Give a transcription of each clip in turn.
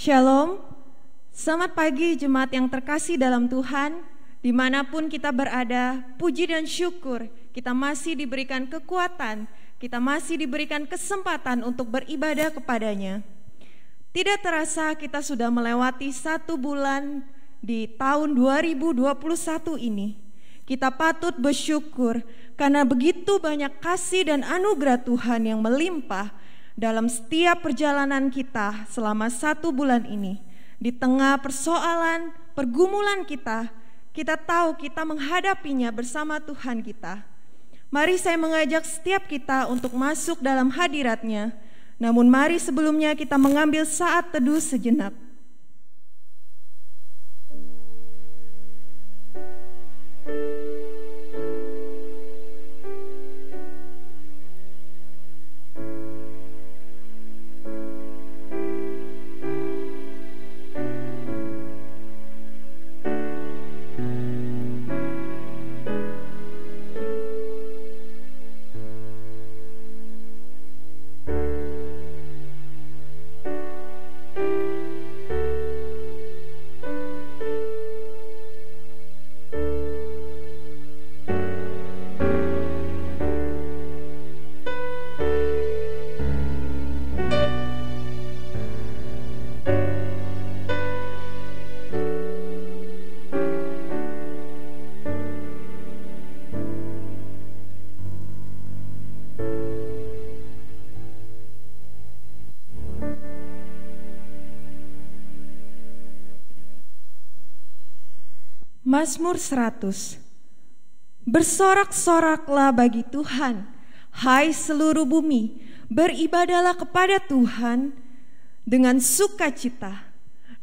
Shalom, selamat pagi jemaat yang terkasih dalam Tuhan. Dimanapun kita berada, puji dan syukur kita masih diberikan kekuatan, kita masih diberikan kesempatan untuk beribadah kepadanya. Tidak terasa kita sudah melewati 1 bulan di tahun 2021 ini. Kita patut bersyukur karena begitu banyak kasih dan anugerah Tuhan yang melimpah dalam setiap perjalanan kita selama 1 bulan ini. Di tengah persoalan, pergumulan kita tahu kita menghadapinya bersama Tuhan kita. Mari saya mengajak setiap kita untuk masuk dalam hadirat-Nya. Namun mari sebelumnya kita mengambil saat teduh sejenak. Mazmur 100. Bersorak-soraklah bagi Tuhan, hai seluruh bumi, beribadahlah kepada Tuhan dengan sukacita.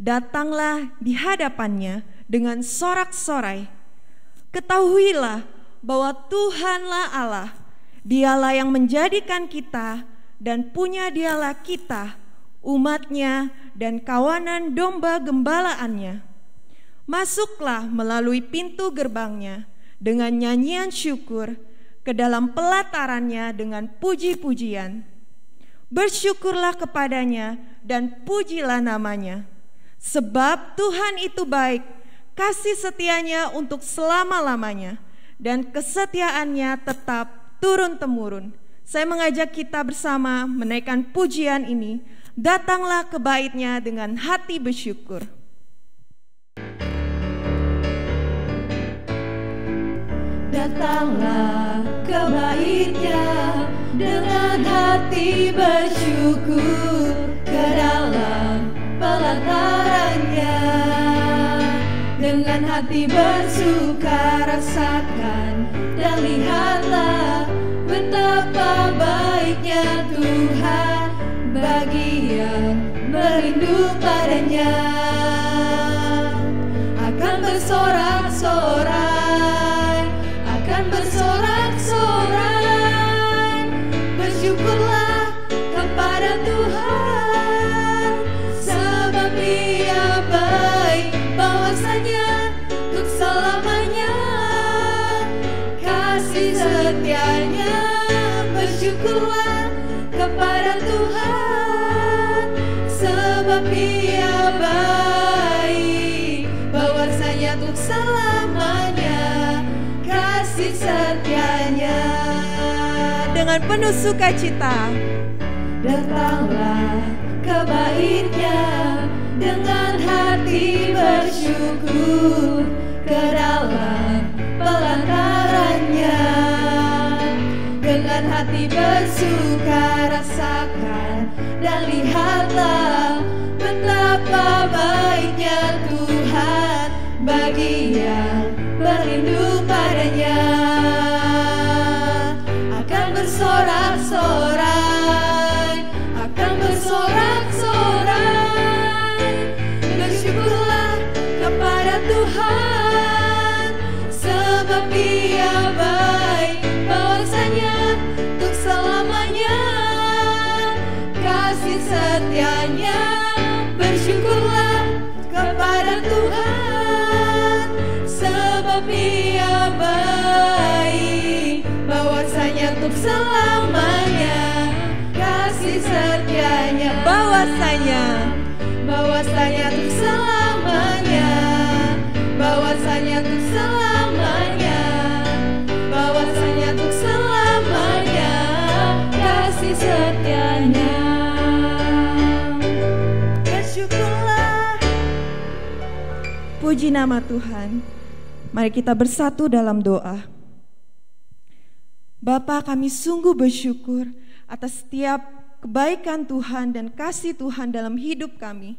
Datanglah di hadapannya dengan sorak-sorai. Ketahuilah bahwa Tuhanlah Allah, Dialah yang menjadikan kita dan punya Dialah kita, umatnya dan kawanan domba gembalaannya. Masuklah melalui pintu gerbangnya dengan nyanyian syukur, ke dalam pelatarannya dengan puji-pujian. Bersyukurlah kepadanya dan pujilah namanya. Sebab Tuhan itu baik, kasih setianya untuk selama-lamanya, dan kesetiaannya tetap turun-temurun. Saya mengajak kita bersama menaikkan pujian ini. Datanglah ke bait-Nya dengan hati bersyukur. Datanglah ke bait-Nya dengan hati bersyukur, ke dalam pelataran-Nya dengan hati bersuka rasakan dan lihatlah betapa baiknya Tuhan bagi yang merindu padanya. Akan bersorak-sorai, akan bersorak-sorai, bersyukurlah kepada Tuhan, sebab Dia baik, bahwasanya untuk selamanya kasih setianya. Bersyukurlah kepada Tuhan, sebab Dia baik, bahwasanya untuk selamanya kasih setianya. Dengan penuh sukacita, datanglah ke bait-Nya dengan hati bersyukur, ke dalam pelataran-Nya dengan hati bersuka rasakan dan lihatlah betapa baiknya Tuhan bagi yang merindu padanya. Akan bersorak-sorai, akan bersorak-sorai, bersyukurlah kepada Tuhan, sebab Dia baik, bahwasanya untuk selamanya kasih setianya. Bersyukurlah kepada Tuhan, sebab Dia baik, bahwasanya untuk selamanya kasih setianya. bahwasanya bahwasanya untuk selamanya, bahwasanya untuk selamanya, bahwasanya untuk selamanya kasih setianya. Bersyukurlah. Puji nama Tuhan. Mari kita bersatu dalam doa. Bapa, kami sungguh bersyukur atas setiap kebaikan Tuhan dan kasih Tuhan dalam hidup kami.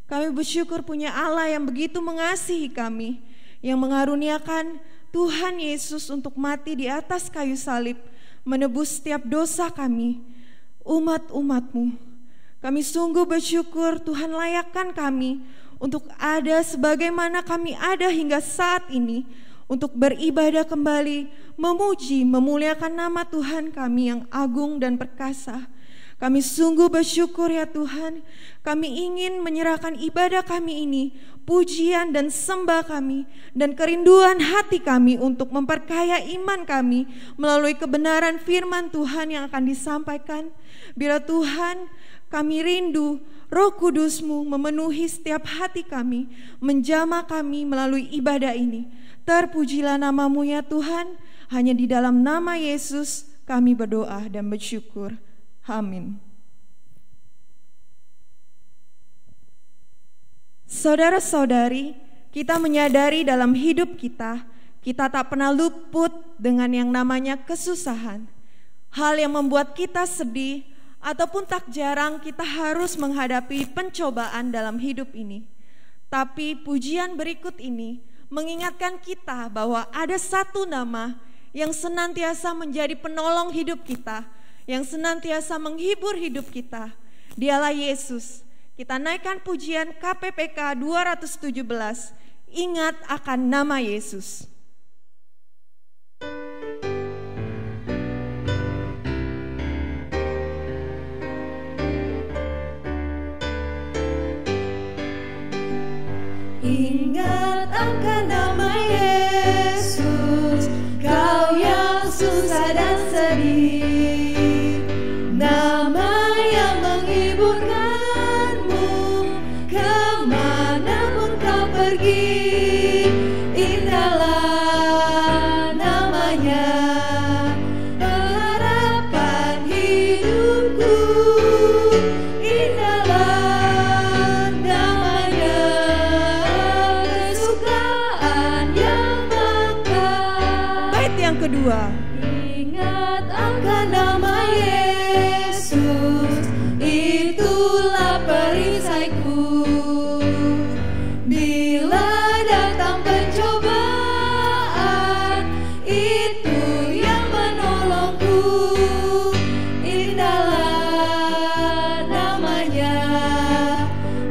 Kami bersyukur punya Allah yang begitu mengasihi kami, yang mengaruniakan Tuhan Yesus untuk mati di atas kayu salib, menebus setiap dosa kami, umat-umat-Mu. Kami sungguh bersyukur Tuhan layakkan kami untuk ada sebagaimana kami ada hingga saat ini, untuk beribadah kembali, memuji, memuliakan nama Tuhan kami yang agung dan perkasa. Kami sungguh bersyukur ya Tuhan, kami ingin menyerahkan ibadah kami ini, pujian dan sembah kami, dan kerinduan hati kami untuk memperkaya iman kami melalui kebenaran firman Tuhan yang akan disampaikan. Bila Tuhan, kami rindu Roh Kudus-Mu memenuhi setiap hati kami, menjamah kami melalui ibadah ini. Terpujilah nama-Mu ya Tuhan, hanya di dalam nama Yesus kami berdoa dan bersyukur. Amin. Saudara-saudari, kita menyadari dalam hidup kita tak pernah luput dengan yang namanya kesusahan. Hal yang membuat kita sedih, ataupun tak jarang kita harus menghadapi pencobaan dalam hidup ini. Tapi pujian berikut ini mengingatkan kita bahwa ada satu nama yang senantiasa menjadi penolong hidup kita, yang senantiasa menghibur hidup kita. Dialah Yesus. Kita naikkan pujian KPPK 217, ingat akan nama Yesus. Ingat akan nama Yesus, kau yang susah dan sedih, nama yang menghiburkanmu kemanapun kau pergi. Indahlah namanya, pengharapan hidupku. Indahlah namanya, kedua. Ingat akan nama Yesus, itulah perisaiku. Bila datang pencobaan, itu yang menolongku. Indahlah namanya,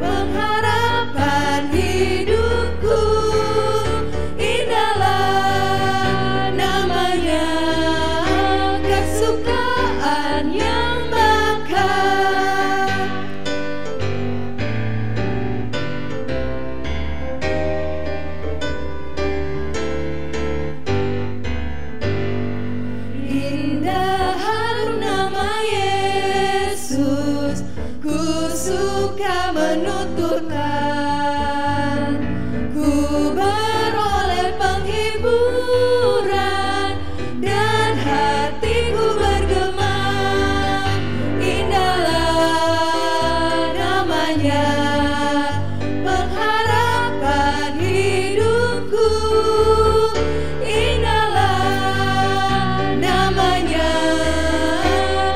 pengharapan hidupku. Indahlah kesukaan yang bakal. Indah harum nama Yesus, ku suka menuturkan, ku beroleh penghiburan dan hatiku bergema. Indahlah namanya, pengharapan hidupku. Indahlah namanya,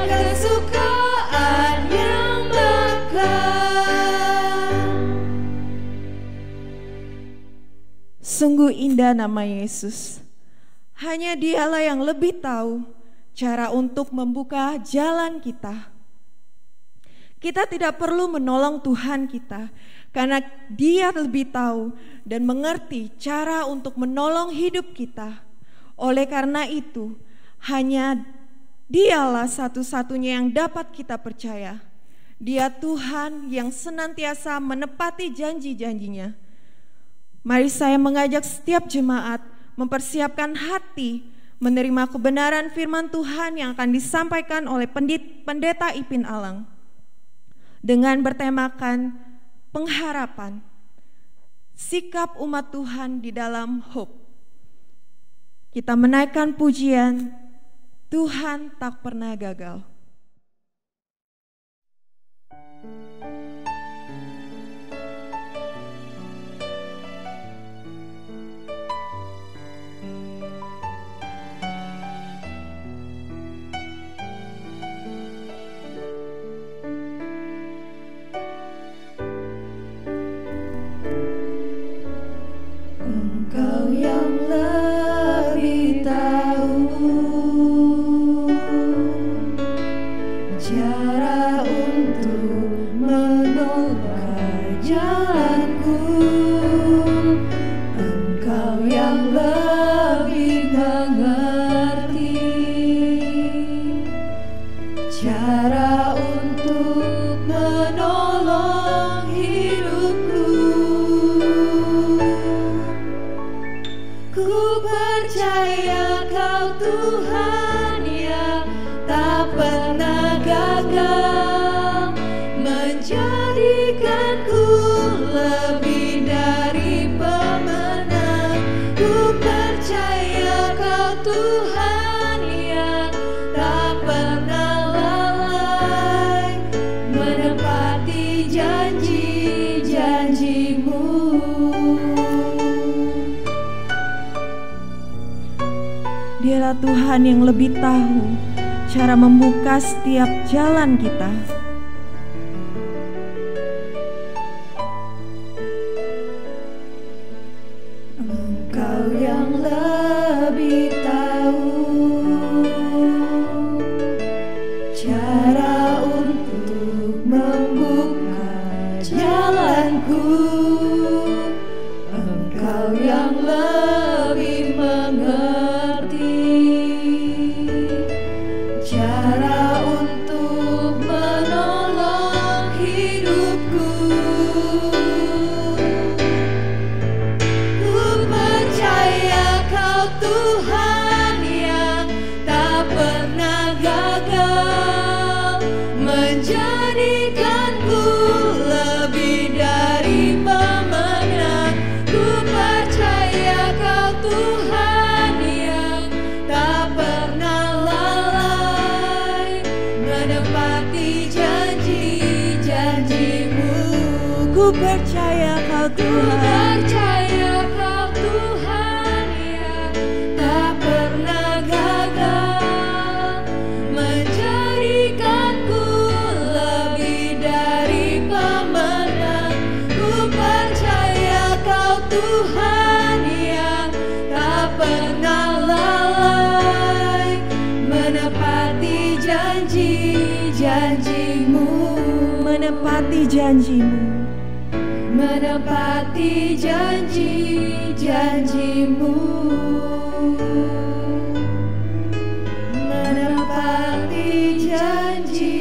kesukaan yang bakal. Sungguh indah nama Yesus. Hanya Dialah yang lebih tahu cara untuk membuka jalan kita. Kita tidak perlu menolong Tuhan kita, karena Dia lebih tahu dan mengerti cara untuk menolong hidup kita. Oleh karena itu, hanya Dialah satu-satunya yang dapat kita percaya. Dia Tuhan yang senantiasa menepati janji-janjinya. Mari saya mengajak setiap jemaat mempersiapkan hati menerima kebenaran firman Tuhan yang akan disampaikan oleh Pendeta Ipin Alang dengan bertemakan pengharapan, sikap umat Tuhan di dalam hope. Kita menaikkan pujian, Tuhan tak pernah gagal. Engkau yang lebih tahu cara untuk menolak jalanku. Engkau yang lebih mengerti cara untuk menolong hidupku. Ku percaya Kau Tuhan yang tak pernah gagal, menjadikanku lebih dari pemenang. Ku percaya Kau Tuhan yang tak pernah lalai, menepati janji-janji-Mu. Dialah Tuhan yang lebih tahu cara membuka setiap jalan kita. Engkau yang lebih tahu cara untuk membuka jalanku. Engkau yang lebih mengerti cara untuk menolong hidupku. Ku percaya Kau Tuhan yang tak pernah gagal, menjadikanku lebih dari pemenang. Ku percaya Kau Tuhan yang tak pernah lalai, menepati janji-janji-Mu. Ku percaya Kau Ku Tuhan, percaya Kau Tuhan yang tak pernah gagal, menjadikanku lebih dari pemenang. Ku percaya Kau Tuhan yang tak pernah lalai, menepati janji-janji-Mu. menepati janji-Mu. Menepati janji-janji-Mu. Menepati janji-janji-Mu.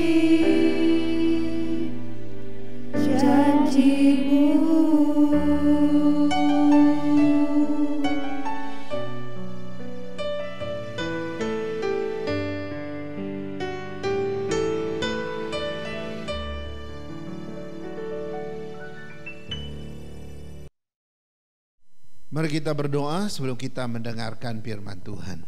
Mari kita berdoa sebelum kita mendengarkan firman Tuhan.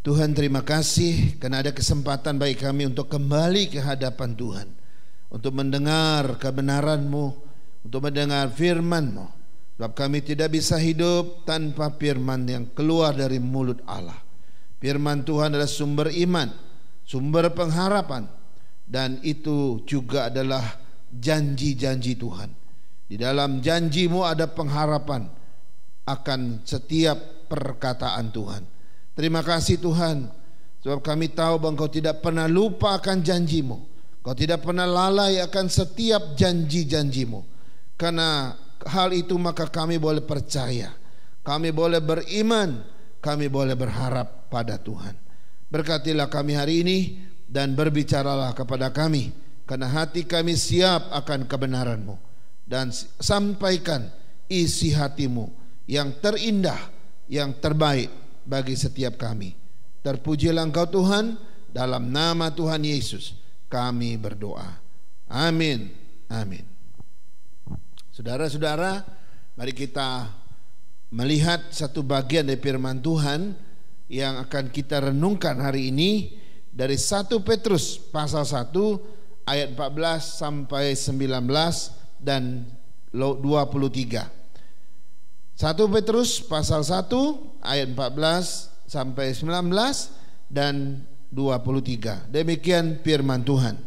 Tuhan, terima kasih karena ada kesempatan bagi kami untuk kembali ke hadapan Tuhan, untuk mendengar kebenaran-Mu, untuk mendengar firman-Mu. Sebab kami tidak bisa hidup tanpa firman yang keluar dari mulut Allah. Firman Tuhan adalah sumber iman, sumber pengharapan, dan itu juga adalah janji-janji Tuhan. Di dalam janji-Mu ada pengharapan akan setiap perkataan Tuhan. Terima kasih Tuhan, sebab kami tahu bahwa Engkau tidak pernah lupa akan janji-Mu. Kau tidak pernah lalai akan setiap janji-janji-Mu. Karena hal itu maka kami boleh percaya, kami boleh beriman, kami boleh berharap pada Tuhan. Berkatilah kami hari ini dan berbicaralah kepada kami, karena hati kami siap akan kebenaran-Mu. Dan sampaikan isi hati-Mu yang terindah, yang terbaik bagi setiap kami. Terpujilah Engkau Tuhan, dalam nama Tuhan Yesus kami berdoa. Amin. Amin. Saudara-saudara, mari kita melihat satu bagian dari firman Tuhan yang akan kita renungkan hari ini dari 1 Petrus pasal 1 ayat 14 sampai 19 dan 23. 1 Petrus pasal 1 ayat 14 sampai 19 dan 23. Demikian firman Tuhan.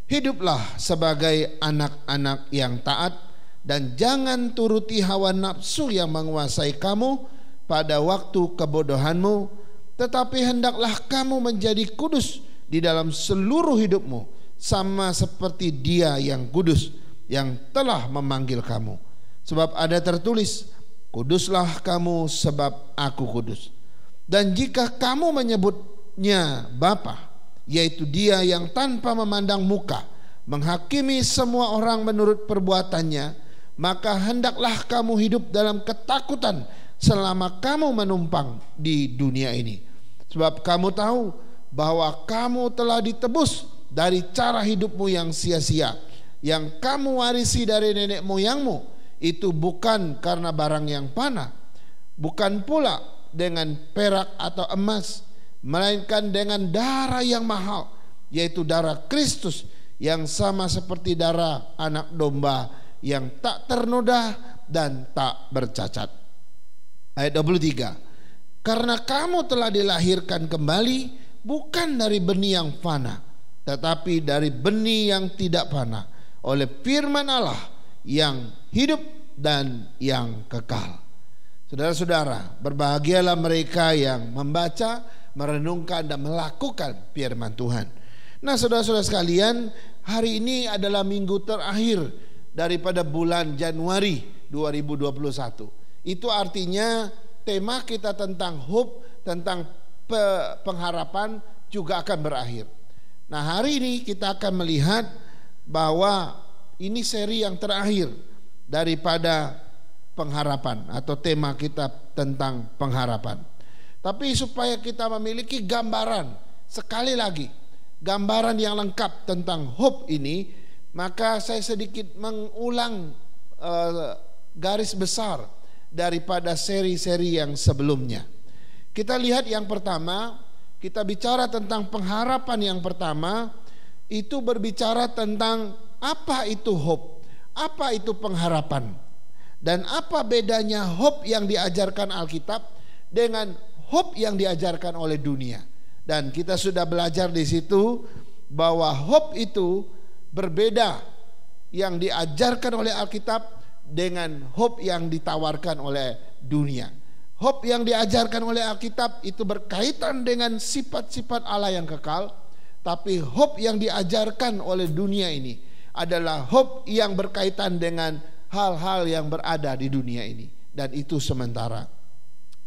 Hiduplah sebagai anak-anak yang taat dan jangan turuti hawa nafsu yang menguasai kamu pada waktu kebodohanmu, tetapi hendaklah kamu menjadi kudus di dalam seluruh hidupmu, sama seperti Dia yang kudus yang telah memanggil kamu. Sebab ada tertulis, kuduslah kamu sebab aku kudus. Dan jika kamu menyebutnya Bapa, yaitu Dia yang tanpa memandang muka menghakimi semua orang menurut perbuatannya, maka hendaklah kamu hidup dalam ketakutan selama kamu menumpang di dunia ini. Sebab kamu tahu bahwa kamu telah ditebus dari cara hidupmu yang sia-sia, yang kamu warisi dari nenek moyangmu. Itu bukan karena barang yang fana, bukan pula dengan perak atau emas, melainkan dengan darah yang mahal, yaitu darah Kristus, yang sama seperti darah anak domba yang tak ternoda dan tak bercacat. Ayat 23. Karena kamu telah dilahirkan kembali bukan dari benih yang fana, tetapi dari benih yang tidak fana, oleh firman Allah yang hidup dan yang kekal. Saudara-saudara, berbahagialah mereka yang membaca, merenungkan dan melakukan firman Tuhan. Nah, saudara-saudara sekalian, hari ini adalah minggu terakhir daripada bulan Januari 2021. Itu artinya tema kita tentang hope, tentang pengharapan juga akan berakhir. Nah, hari ini kita akan melihat bahwa ini seri yang terakhir daripada pengharapan atau tema kita tentang pengharapan. Tapi supaya kita memiliki gambaran, sekali lagi gambaran yang lengkap tentang hope ini, maka saya sedikit mengulang garis besar daripada seri-seri yang sebelumnya. Kita lihat yang pertama, kita bicara tentang pengharapan yang pertama, itu berbicara tentang apa itu hope, apa itu pengharapan, dan apa bedanya hope yang diajarkan Alkitab dengan hope yang diajarkan oleh dunia. Dan kita sudah belajar di situ bahwa hope itu berbeda yang diajarkan oleh Alkitab dengan hope yang ditawarkan oleh dunia. Hope yang diajarkan oleh Alkitab itu berkaitan dengan sifat-sifat Allah yang kekal, tapi hope yang diajarkan oleh dunia ini adalah hope yang berkaitan dengan hal-hal yang berada di dunia ini, dan itu sementara.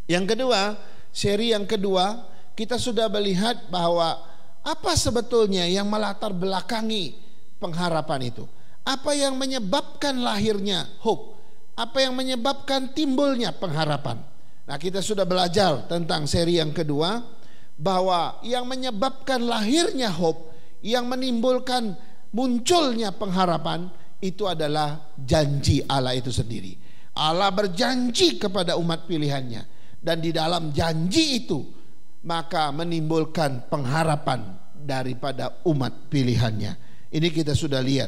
Yang kedua, seri yang kedua, kita sudah melihat bahwa apa sebetulnya yang melatar belakangi pengharapan itu. Apa yang menyebabkan lahirnya hope? Apa yang menyebabkan timbulnya pengharapan? Nah, kita sudah belajar tentang seri yang kedua bahwa yang menyebabkan lahirnya hope, yang menimbulkan munculnya pengharapan, itu adalah janji Allah itu sendiri. Allah berjanji kepada umat pilihannya, dan di dalam janji itu maka menimbulkan pengharapan daripada umat pilihannya. Ini kita sudah lihat.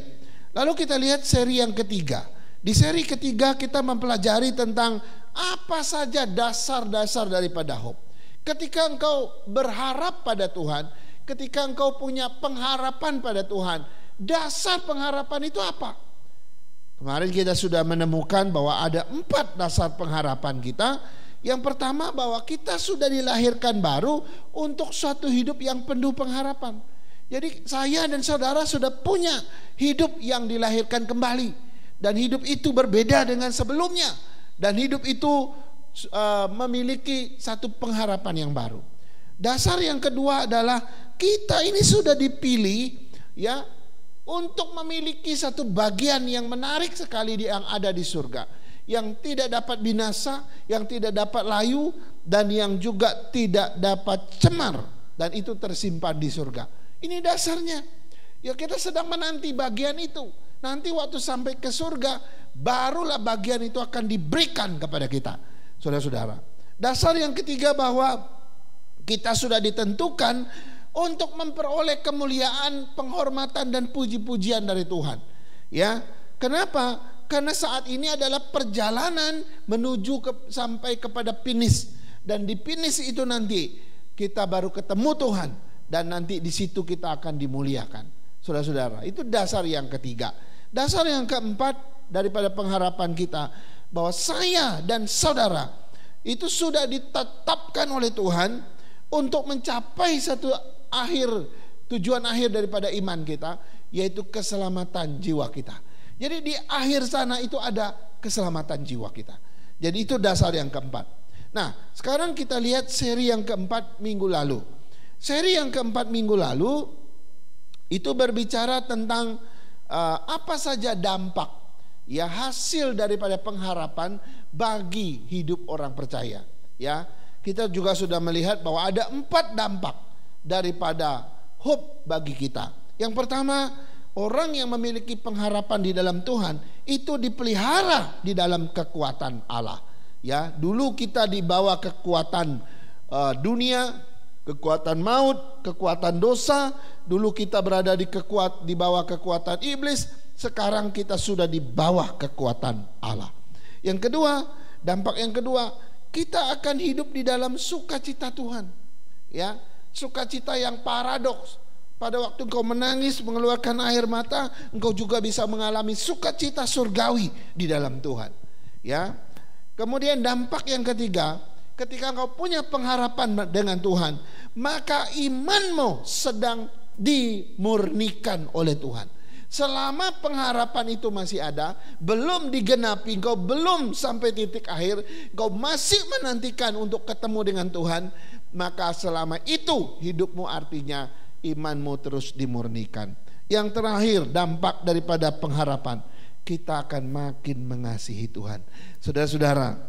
Lalu kita lihat seri yang ketiga. Di seri ketiga kita mempelajari tentang apa saja dasar-dasar daripada hope. Ketika engkau berharap pada Tuhan, ketika engkau punya pengharapan pada Tuhan, dasar pengharapan itu apa? Kemarin kita sudah menemukan bahwa ada 4 dasar pengharapan kita. Yang pertama, bahwa kita sudah dilahirkan baru untuk suatu hidup yang penuh pengharapan. Jadi saya dan saudara sudah punya hidup yang dilahirkan kembali, dan hidup itu berbeda dengan sebelumnya, dan hidup itu memiliki satu pengharapan yang baru. Dasar yang kedua adalah kita ini sudah dipilih ya untuk memiliki satu bagian yang menarik sekali yang ada di surga, yang tidak dapat binasa, yang tidak dapat layu, dan yang juga tidak dapat cemar, dan itu tersimpan di surga. Ini dasarnya. Ya, kita sedang menanti bagian itu. Nanti waktu sampai ke surga, barulah bagian itu akan diberikan kepada kita. Saudara-saudara, dasar yang ketiga bahwa kita sudah ditentukan untuk memperoleh kemuliaan, penghormatan dan puji-pujian dari Tuhan. Ya, kenapa? Karena saat ini adalah perjalanan menuju sampai kepada finish, dan di finish itu nanti kita baru ketemu Tuhan, dan nanti di situ kita akan dimuliakan. Saudara-saudara, itu dasar yang ketiga. Dasar yang keempat daripada pengharapan kita, bahwa saya dan saudara itu sudah ditetapkan oleh Tuhan untuk mencapai satu tujuan akhir daripada iman kita, yaitu keselamatan jiwa kita. Jadi di akhir sana itu ada keselamatan jiwa kita. Jadi itu dasar yang keempat. Nah, sekarang kita lihat seri yang keempat minggu lalu. Seri yang keempat minggu lalu itu berbicara tentang apa saja dampak, ya, hasil daripada pengharapan bagi hidup orang percaya. Ya, kita juga sudah melihat bahwa ada 4 dampak daripada hope bagi kita. Yang pertama, orang yang memiliki pengharapan di dalam Tuhan itu dipelihara di dalam kekuatan Allah. Ya, dulu kita dibawa kekuatan dunia, kekuatan maut, kekuatan dosa. Dulu kita berada di bawah kekuatan iblis. Sekarang kita sudah di bawah kekuatan Allah. Yang kedua, dampak yang kedua, kita akan hidup di dalam sukacita Tuhan. Ya, sukacita yang paradoks. Pada waktu engkau menangis, mengeluarkan air mata, engkau juga bisa mengalami sukacita surgawi di dalam Tuhan. Ya. Kemudian dampak yang ketiga, ketika engkau punya pengharapan dengan Tuhan, maka imanmu sedang dimurnikan oleh Tuhan. Selama pengharapan itu masih ada, belum digenapi, engkau belum sampai titik akhir, engkau masih menantikan untuk ketemu dengan Tuhan, maka selama itu hidupmu artinya imanmu terus dimurnikan. Yang terakhir, dampak daripada pengharapan, kita akan makin mengasihi Tuhan. Saudara-saudara,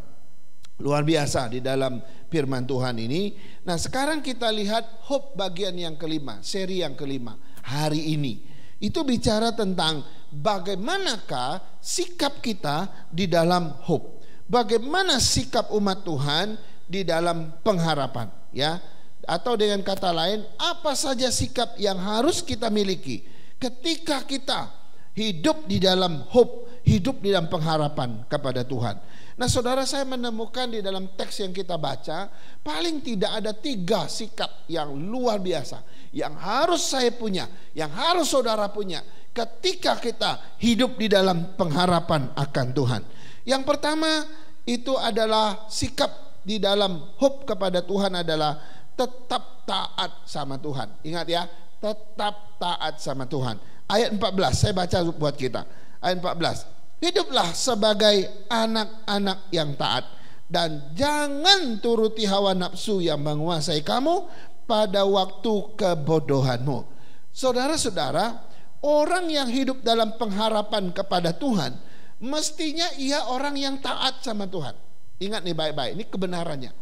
luar biasa di dalam firman Tuhan ini. Nah, sekarang kita lihat hope bagian yang kelima, seri yang kelima hari ini. Itu bicara tentang bagaimanakah sikap kita di dalam hope. Bagaimana sikap umat Tuhan di dalam pengharapan, ya. Atau dengan kata lain, apa saja sikap yang harus kita miliki ketika kita hidup di dalam hope, hidup di dalam pengharapan kepada Tuhan. Nah, saudara, saya menemukan di dalam teks yang kita baca, paling tidak ada 3 sikap yang luar biasa yang harus saya punya, yang harus saudara punya ketika kita hidup di dalam pengharapan akan Tuhan. Yang pertama itu adalah sikap di dalam hope kepada Tuhan adalah tetap taat sama Tuhan. Ingat ya, tetap taat sama Tuhan. Ayat 14, saya baca buat kita. Ayat 14. Hiduplah sebagai anak-anak yang taat, dan jangan turuti hawa nafsu yang menguasai kamu pada waktu kebodohanmu. Saudara-saudara, orang yang hidup dalam pengharapan kepada Tuhan, mestinya ia orang yang taat sama Tuhan. Ingat nih baik-baik, ini kebenarannya.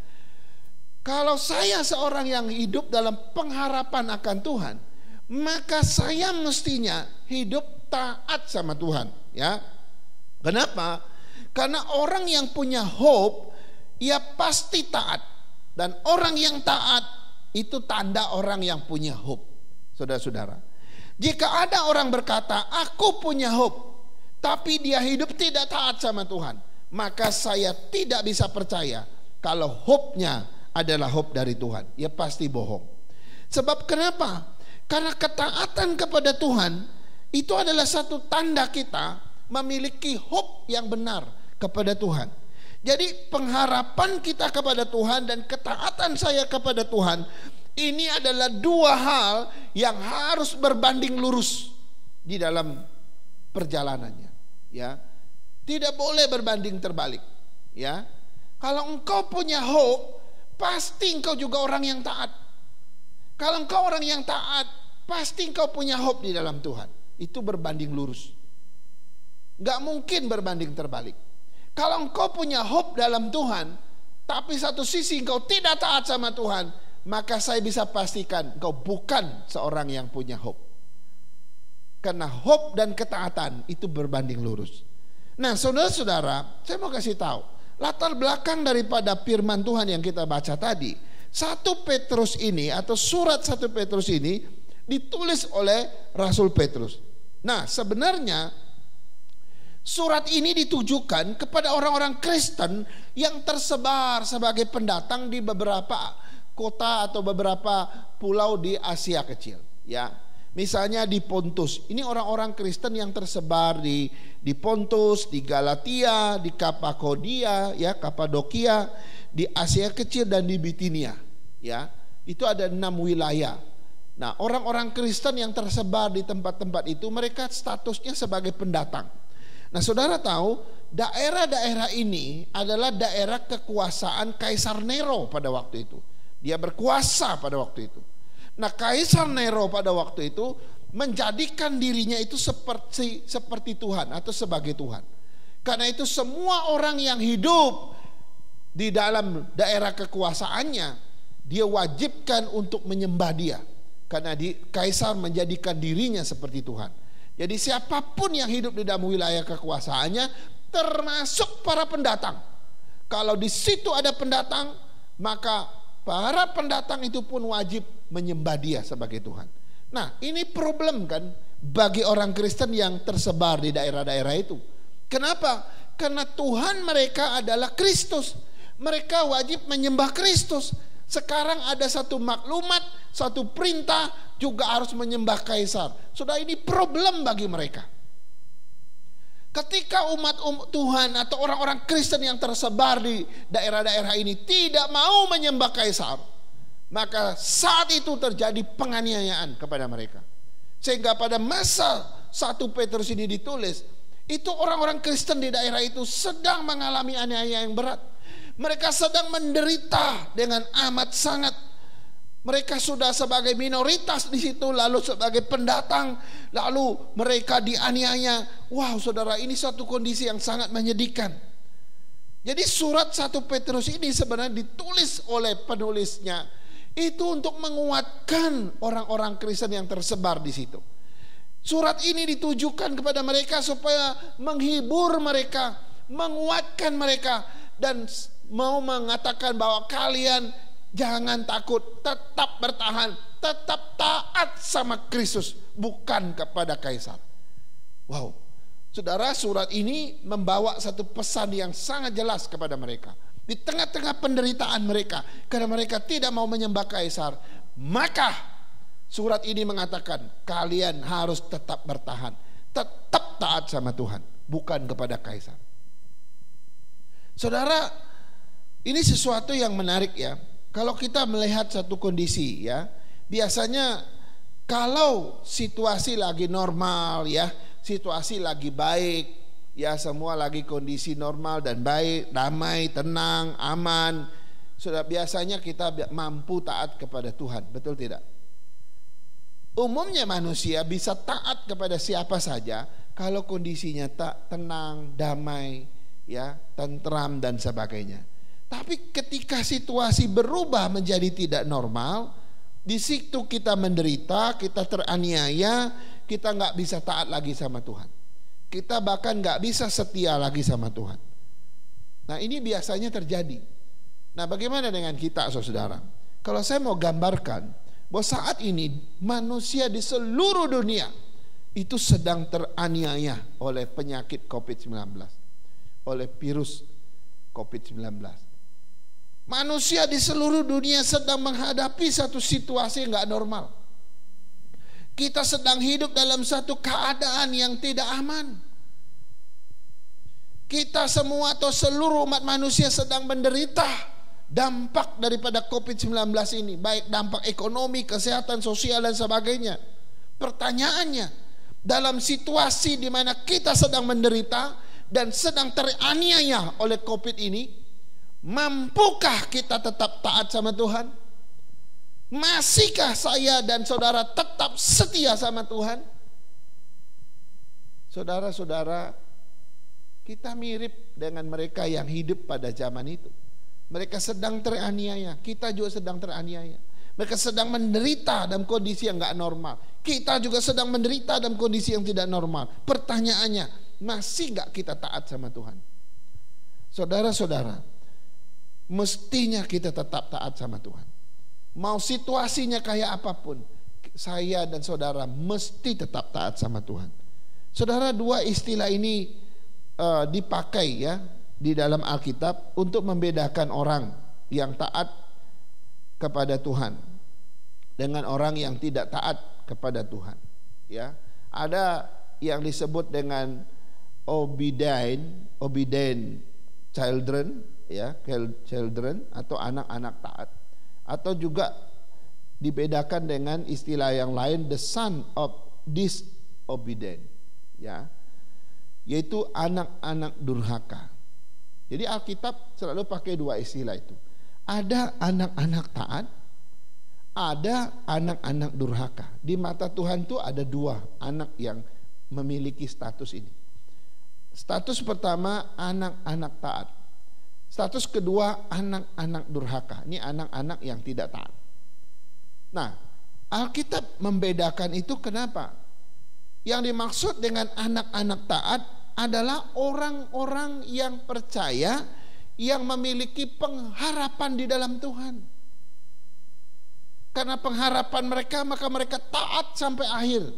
Kalau saya seorang yang hidup dalam pengharapan akan Tuhan, maka saya mestinya hidup taat sama Tuhan, ya. Kenapa? Karena orang yang punya hope, ia pasti taat. Dan orang yang taat itu tanda orang yang punya hope. Saudara-saudara, jika ada orang berkata, aku punya hope, tapi dia hidup tidak taat sama Tuhan, maka saya tidak bisa percaya kalau hope-nya adalah hope dari Tuhan. Ia pasti bohong. Sebab kenapa? Karena ketaatan kepada Tuhan itu adalah satu tanda kita memiliki hope yang benar kepada Tuhan. Jadi pengharapan kita kepada Tuhan dan ketaatan saya kepada Tuhan, ini adalah 2 hal yang harus berbanding lurus di dalam perjalanannya, ya. Tidak boleh berbanding terbalik, ya. Kalau engkau punya hope, pasti engkau juga orang yang taat. Kalau engkau orang yang taat, pasti engkau punya hope di dalam Tuhan. Itu berbanding lurus, gak mungkin berbanding terbalik. Kalau engkau punya hope dalam Tuhan, tapi satu sisi engkau tidak taat sama Tuhan, maka saya bisa pastikan engkau bukan seorang yang punya hope. Karena hope dan ketaatan itu berbanding lurus. Nah, saudara-saudara, saya mau kasih tahu latar belakang daripada firman Tuhan yang kita baca tadi. 1 Petrus ini atau surat 1 Petrus ini ditulis oleh Rasul Petrus. Nah, sebenarnya surat ini ditujukan kepada orang-orang Kristen yang tersebar sebagai pendatang di beberapa kota atau beberapa pulau di Asia Kecil, ya. Misalnya di Pontus, ini orang-orang Kristen yang tersebar di Pontus, di Galatia, di Kapadokia, ya, Kapadokia, di Asia Kecil dan di Bitinia, ya. Itu ada 6 wilayah. Nah, orang-orang Kristen yang tersebar di tempat-tempat itu, mereka statusnya sebagai pendatang. Nah, saudara tahu, daerah-daerah ini adalah daerah kekuasaan Kaisar Nero pada waktu itu. Dia berkuasa pada waktu itu. Nah, Kaisar Nero pada waktu itu menjadikan dirinya itu seperti Tuhan atau sebagai Tuhan. Karena itu semua orang yang hidup di dalam daerah kekuasaannya, dia wajibkan untuk menyembah dia. Karena Kaisar menjadikan dirinya seperti Tuhan. Jadi siapapun yang hidup di dalam wilayah kekuasaannya, termasuk para pendatang. Kalau di situ ada pendatang, maka para pendatang itu pun wajib menyembah dia sebagai Tuhan. Nah, ini problem kan bagi orang Kristen yang tersebar di daerah-daerah itu. Kenapa? Karena Tuhan mereka adalah Kristus. Mereka wajib menyembah Kristus. Sekarang ada satu maklumat, satu perintah juga harus menyembah Kaisar. Sudah, ini problem bagi mereka. Ketika umat Tuhan atau orang-orang Kristen yang tersebar di daerah-daerah ini tidak mau menyembah Kaisar, maka saat itu terjadi penganiayaan kepada mereka. Sehingga pada masa 1 Petrus ini ditulis, itu orang-orang Kristen di daerah itu sedang mengalami aniaya yang berat. Mereka sedang menderita dengan amat sangat. Mereka sudah sebagai minoritas di situ, lalu sebagai pendatang, lalu mereka dianiaya. Wow, saudara, ini satu kondisi yang sangat menyedihkan. Jadi surat 1 Petrus ini sebenarnya ditulis oleh penulisnya itu untuk menguatkan orang-orang Kristen yang tersebar di situ. Surat ini ditujukan kepada mereka supaya menghibur mereka, menguatkan mereka, dan mau mengatakan bahwa kalian jangan takut, tetap bertahan, tetap taat sama Kristus, bukan kepada Kaisar. Wow, saudara, surat ini membawa satu pesan yang sangat jelas kepada mereka. Di tengah-tengah penderitaan mereka, karena mereka tidak mau menyembah Kaisar, maka surat ini mengatakan kalian harus tetap bertahan, tetap taat sama Tuhan, bukan kepada Kaisar. Saudara, ini sesuatu yang menarik ya. Kalau kita melihat satu kondisi ya, biasanya kalau situasi lagi normal ya, situasi lagi baik ya, semua lagi kondisi normal dan baik, damai, tenang, aman, sudah biasanya kita mampu taat kepada Tuhan, betul tidak? Umumnya manusia bisa taat kepada siapa saja kalau kondisinya tak tenang, damai ya, tentram dan sebagainya. Tapi ketika situasi berubah menjadi tidak normal, di situ kita menderita, kita teraniaya, kita nggak bisa taat lagi sama Tuhan. Kita bahkan nggak bisa setia lagi sama Tuhan. Nah, ini biasanya terjadi. Nah, bagaimana dengan kita, saudara? Kalau saya mau gambarkan bahwa saat ini manusia di seluruh dunia itu sedang teraniaya oleh penyakit COVID-19, oleh virus COVID-19. Manusia di seluruh dunia sedang menghadapi satu situasi yang gak normal. Kita sedang hidup dalam satu keadaan yang tidak aman. Kita semua atau seluruh umat manusia sedang menderita dampak daripada COVID-19 ini, baik dampak ekonomi, kesehatan, sosial dan sebagainya. Pertanyaannya, dalam situasi di mana kita sedang menderita dan sedang teraniaya oleh COVID ini, mampukah kita tetap taat sama Tuhan? Masihkah saya dan saudara tetap setia sama Tuhan? Saudara-saudara, kita mirip dengan mereka yang hidup pada zaman itu. Mereka sedang teraniaya, kita juga sedang teraniaya. Mereka sedang menderita dalam kondisi yang gak normal. Kita juga sedang menderita dalam kondisi yang tidak normal. Pertanyaannya, masih gak kita taat sama Tuhan? Saudara-saudara, mestinya kita tetap taat sama Tuhan. Mau situasinya kayak apapun, saya dan saudara mesti tetap taat sama Tuhan. Saudara, dua istilah ini dipakai ya di dalam Alkitab untuk membedakan orang yang taat kepada Tuhan dengan orang yang tidak taat kepada Tuhan. Ya, ada yang disebut dengan obedient children, ya, children atau anak-anak taat, atau juga dibedakan dengan istilah yang lain, the son of disobedient, ya, yaitu anak-anak durhaka. Jadi Alkitab selalu pakai dua istilah itu. Ada anak-anak taat, ada anak-anak durhaka. Di mata Tuhan tuh ada dua anak yang memiliki status ini. Status pertama anak-anak taat. Status kedua anak-anak durhaka. Ini anak-anak yang tidak taat. Nah, Alkitab membedakan itu kenapa? Yang dimaksud dengan anak-anak taat adalah orang-orang yang percaya, yang memiliki pengharapan di dalam Tuhan. Karena pengharapan mereka, maka mereka taat sampai akhir.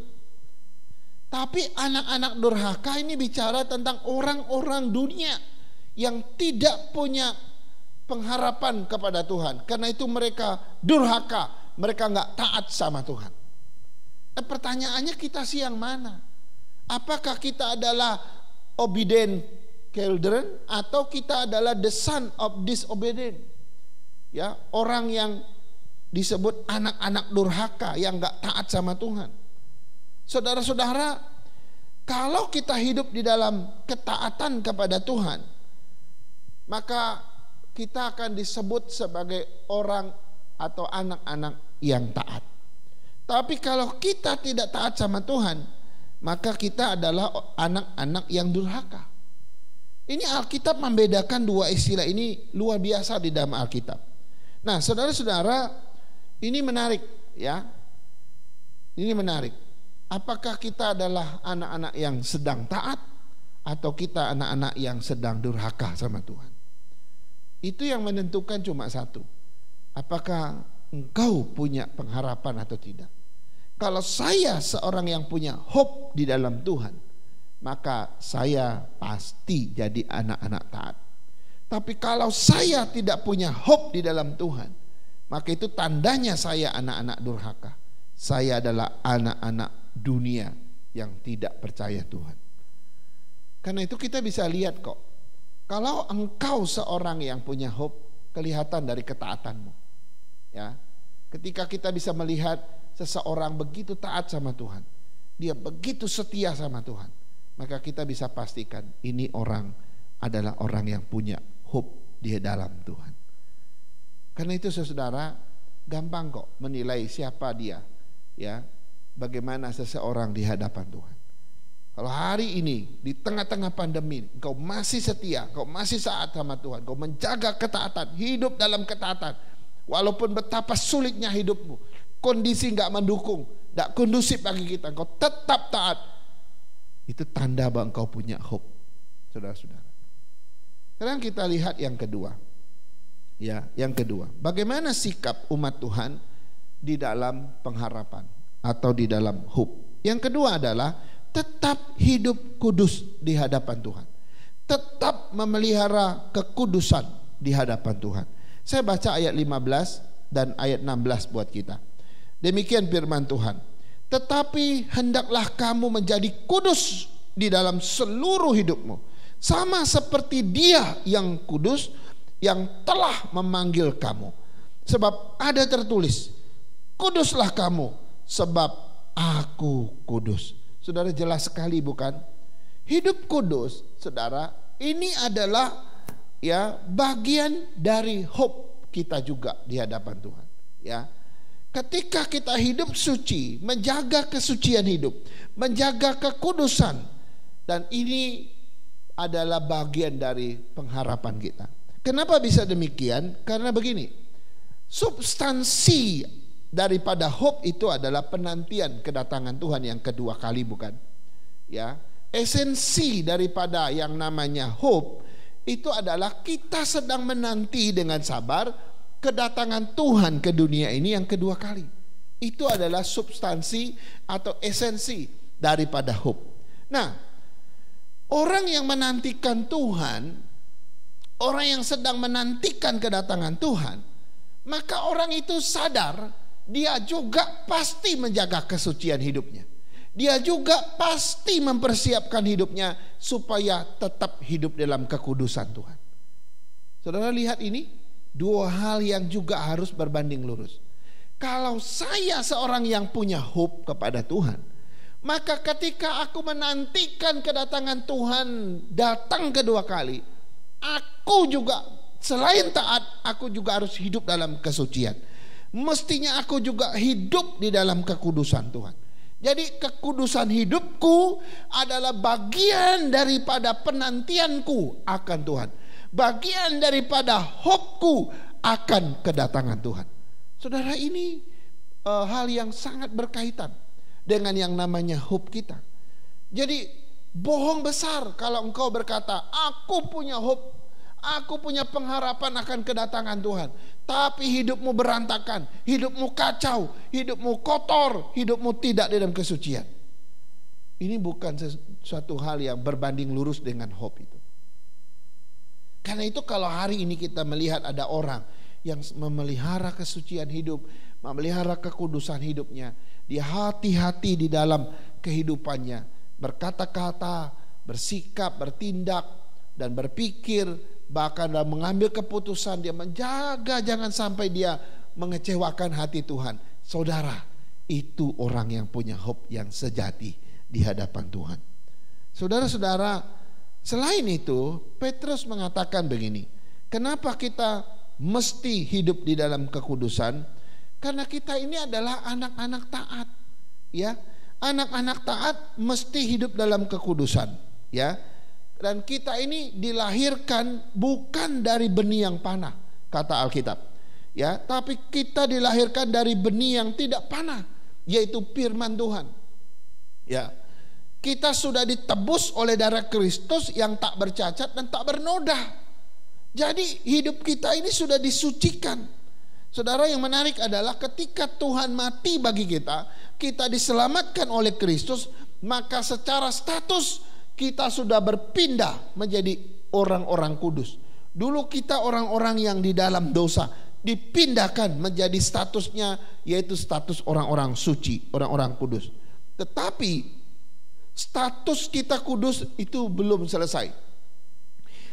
Tapi anak-anak durhaka ini bicara tentang orang-orang dunia yang tidak punya pengharapan kepada Tuhan. Karena itu mereka durhaka, mereka nggak taat sama Tuhan. Pertanyaannya, kita sih yang mana? Apakah kita adalah obedient children atau kita adalah the son of disobedient? Ya, orang yang disebut anak-anak durhaka yang nggak taat sama Tuhan. Saudara-saudara, kalau kita hidup di dalam ketaatan kepada Tuhan, maka kita akan disebut sebagai orang atau anak-anak yang taat. Tapi kalau kita tidak taat sama Tuhan, maka kita adalah anak-anak yang durhaka. Ini Alkitab membedakan dua istilah ini luar biasa di dalam Alkitab. Nah, saudara-saudara, ini menarik ya. Ini menarik. Apakah kita adalah anak-anak yang sedang taat atau kita anak-anak yang sedang durhaka sama Tuhan? Itu yang menentukan cuma satu. Apakah engkau punya pengharapan atau tidak? Kalau saya seorang yang punya hope di dalam Tuhan, maka saya pasti jadi anak-anak taat. Tapi kalau saya tidak punya hope di dalam Tuhan, maka itu tandanya saya anak-anak durhaka. Saya adalah anak-anak dunia yang tidak percaya Tuhan. Karena itu kita bisa lihat kok, kalau engkau seorang yang punya hope, kelihatan dari ketaatanmu. Ya, ketika kita bisa melihat seseorang begitu taat sama Tuhan, dia begitu setia sama Tuhan, maka kita bisa pastikan ini orang adalah orang yang punya hope di dalam Tuhan. Karena itu saudara, gampang kok menilai siapa dia, ya, bagaimana seseorang di hadapan Tuhan. Kalau hari ini di tengah-tengah pandemi engkau masih setia, engkau masih taat sama Tuhan, engkau menjaga ketaatan, hidup dalam ketaatan, walaupun betapa sulitnya hidupmu, kondisi gak mendukung, gak kondusif bagi kita, engkau tetap taat, itu tanda bahwa engkau punya hope, saudara-saudara. Sekarang kita lihat yang kedua. Ya, yang kedua, bagaimana sikap umat Tuhan di dalam pengharapan atau di dalam hope. Yang kedua adalah tetap hidup kudus di hadapan Tuhan. Tetap memelihara kekudusan di hadapan Tuhan. Saya baca ayat 15 dan ayat 16 buat kita. Demikian firman Tuhan. Tetapi hendaklah kamu menjadi kudus di dalam seluruh hidupmu, sama seperti Dia yang kudus yang telah memanggil kamu. Sebab ada tertulis, kuduslah kamu sebab aku kudus. Saudara, jelas sekali bukan? Hidup kudus, saudara, ini adalah ya bagian dari hope kita juga di hadapan Tuhan. Ya, ketika kita hidup suci, menjaga kesucian hidup, menjaga kekudusan, dan ini adalah bagian dari pengharapan kita. Kenapa bisa demikian? Karena begini, substansi daripada hope itu adalah penantian kedatangan Tuhan yang kedua kali, bukan? Ya, esensi daripada yang namanya hope itu adalah kita sedang menanti dengan sabar kedatangan Tuhan ke dunia ini yang kedua kali. Itu adalah substansi atau esensi daripada hope. Nah, orang yang menantikan Tuhan, orang yang sedang menantikan kedatangan Tuhan, maka orang itu sadar dia juga pasti menjaga kesucian hidupnya. Dia juga pasti mempersiapkan hidupnya supaya tetap hidup dalam kekudusan Tuhan. Saudara lihat ini, dua hal yang juga harus berbanding lurus. Kalau saya seorang yang punya hope kepada Tuhan, maka ketika aku menantikan kedatangan Tuhan datang kedua kali, aku juga selain taat, aku juga harus hidup dalam kesucian. Mestinya aku juga hidup di dalam kekudusan Tuhan. Jadi kekudusan hidupku adalah bagian daripada penantianku akan Tuhan, bagian daripada hopeku akan kedatangan Tuhan. Saudara, ini hal yang sangat berkaitan dengan yang namanya hope kita. Jadi bohong besar kalau engkau berkata, aku punya hope, aku punya pengharapan akan kedatangan Tuhan, tapi hidupmu berantakan, hidupmu kacau, hidupmu kotor, hidupmu tidak dalam kesucian. Ini bukan suatu hal yang berbanding lurus dengan hope itu. Karena itu kalau hari ini kita melihat ada orang yang memelihara kesucian hidup, memelihara kekudusan hidupnya, dia hati-hati di dalam kehidupannya, berkata-kata, bersikap, bertindak, dan berpikir, bahkan dalam mengambil keputusan, dia menjaga jangan sampai dia mengecewakan hati Tuhan. Saudara, itu orang yang punya hope yang sejati di hadapan Tuhan. Saudara-saudara, selain itu Petrus mengatakan begini, kenapa kita mesti hidup di dalam kekudusan? Karena kita ini adalah anak-anak taat, ya. Anak-anak taat mesti hidup dalam kekudusan, ya. Dan kita ini dilahirkan bukan dari benih yang panah, kata Alkitab, ya, tapi kita dilahirkan dari benih yang tidak panah, yaitu firman Tuhan, ya. Kita sudah ditebus oleh darah Kristus yang tak bercacat dan tak bernoda. Jadi hidup kita ini sudah disucikan. Saudara, yang menarik adalah ketika Tuhan mati bagi kita, kita diselamatkan oleh Kristus, maka secara status kita sudah berpindah menjadi orang-orang kudus. Dulu kita orang-orang yang di dalam dosa, dipindahkan menjadi statusnya yaitu status orang-orang suci, orang-orang kudus. Tetapi status kita kudus itu belum selesai.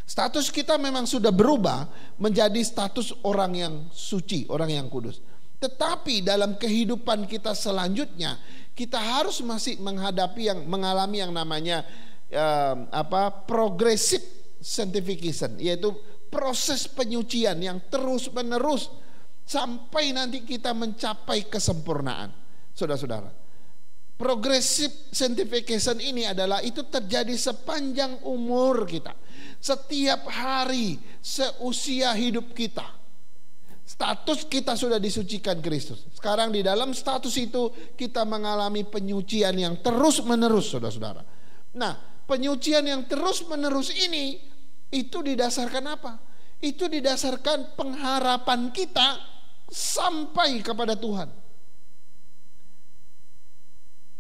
Status kita memang sudah berubah menjadi status orang yang suci, orang yang kudus. Tetapi dalam kehidupan kita selanjutnya, kita harus masih mengalami yang namanya progressive sanctification, yaitu proses penyucian yang terus menerus sampai nanti kita mencapai kesempurnaan. Saudara-saudara, progressive sanctification ini adalah itu terjadi sepanjang umur kita, setiap hari seusia hidup kita. Status kita sudah disucikan Kristus. Sekarang di dalam status itu kita mengalami penyucian yang terus menerus, saudara-saudara. Nah, penyucian yang terus menerus ini itu didasarkan apa? Itu didasarkan pengharapan kita sampai kepada Tuhan.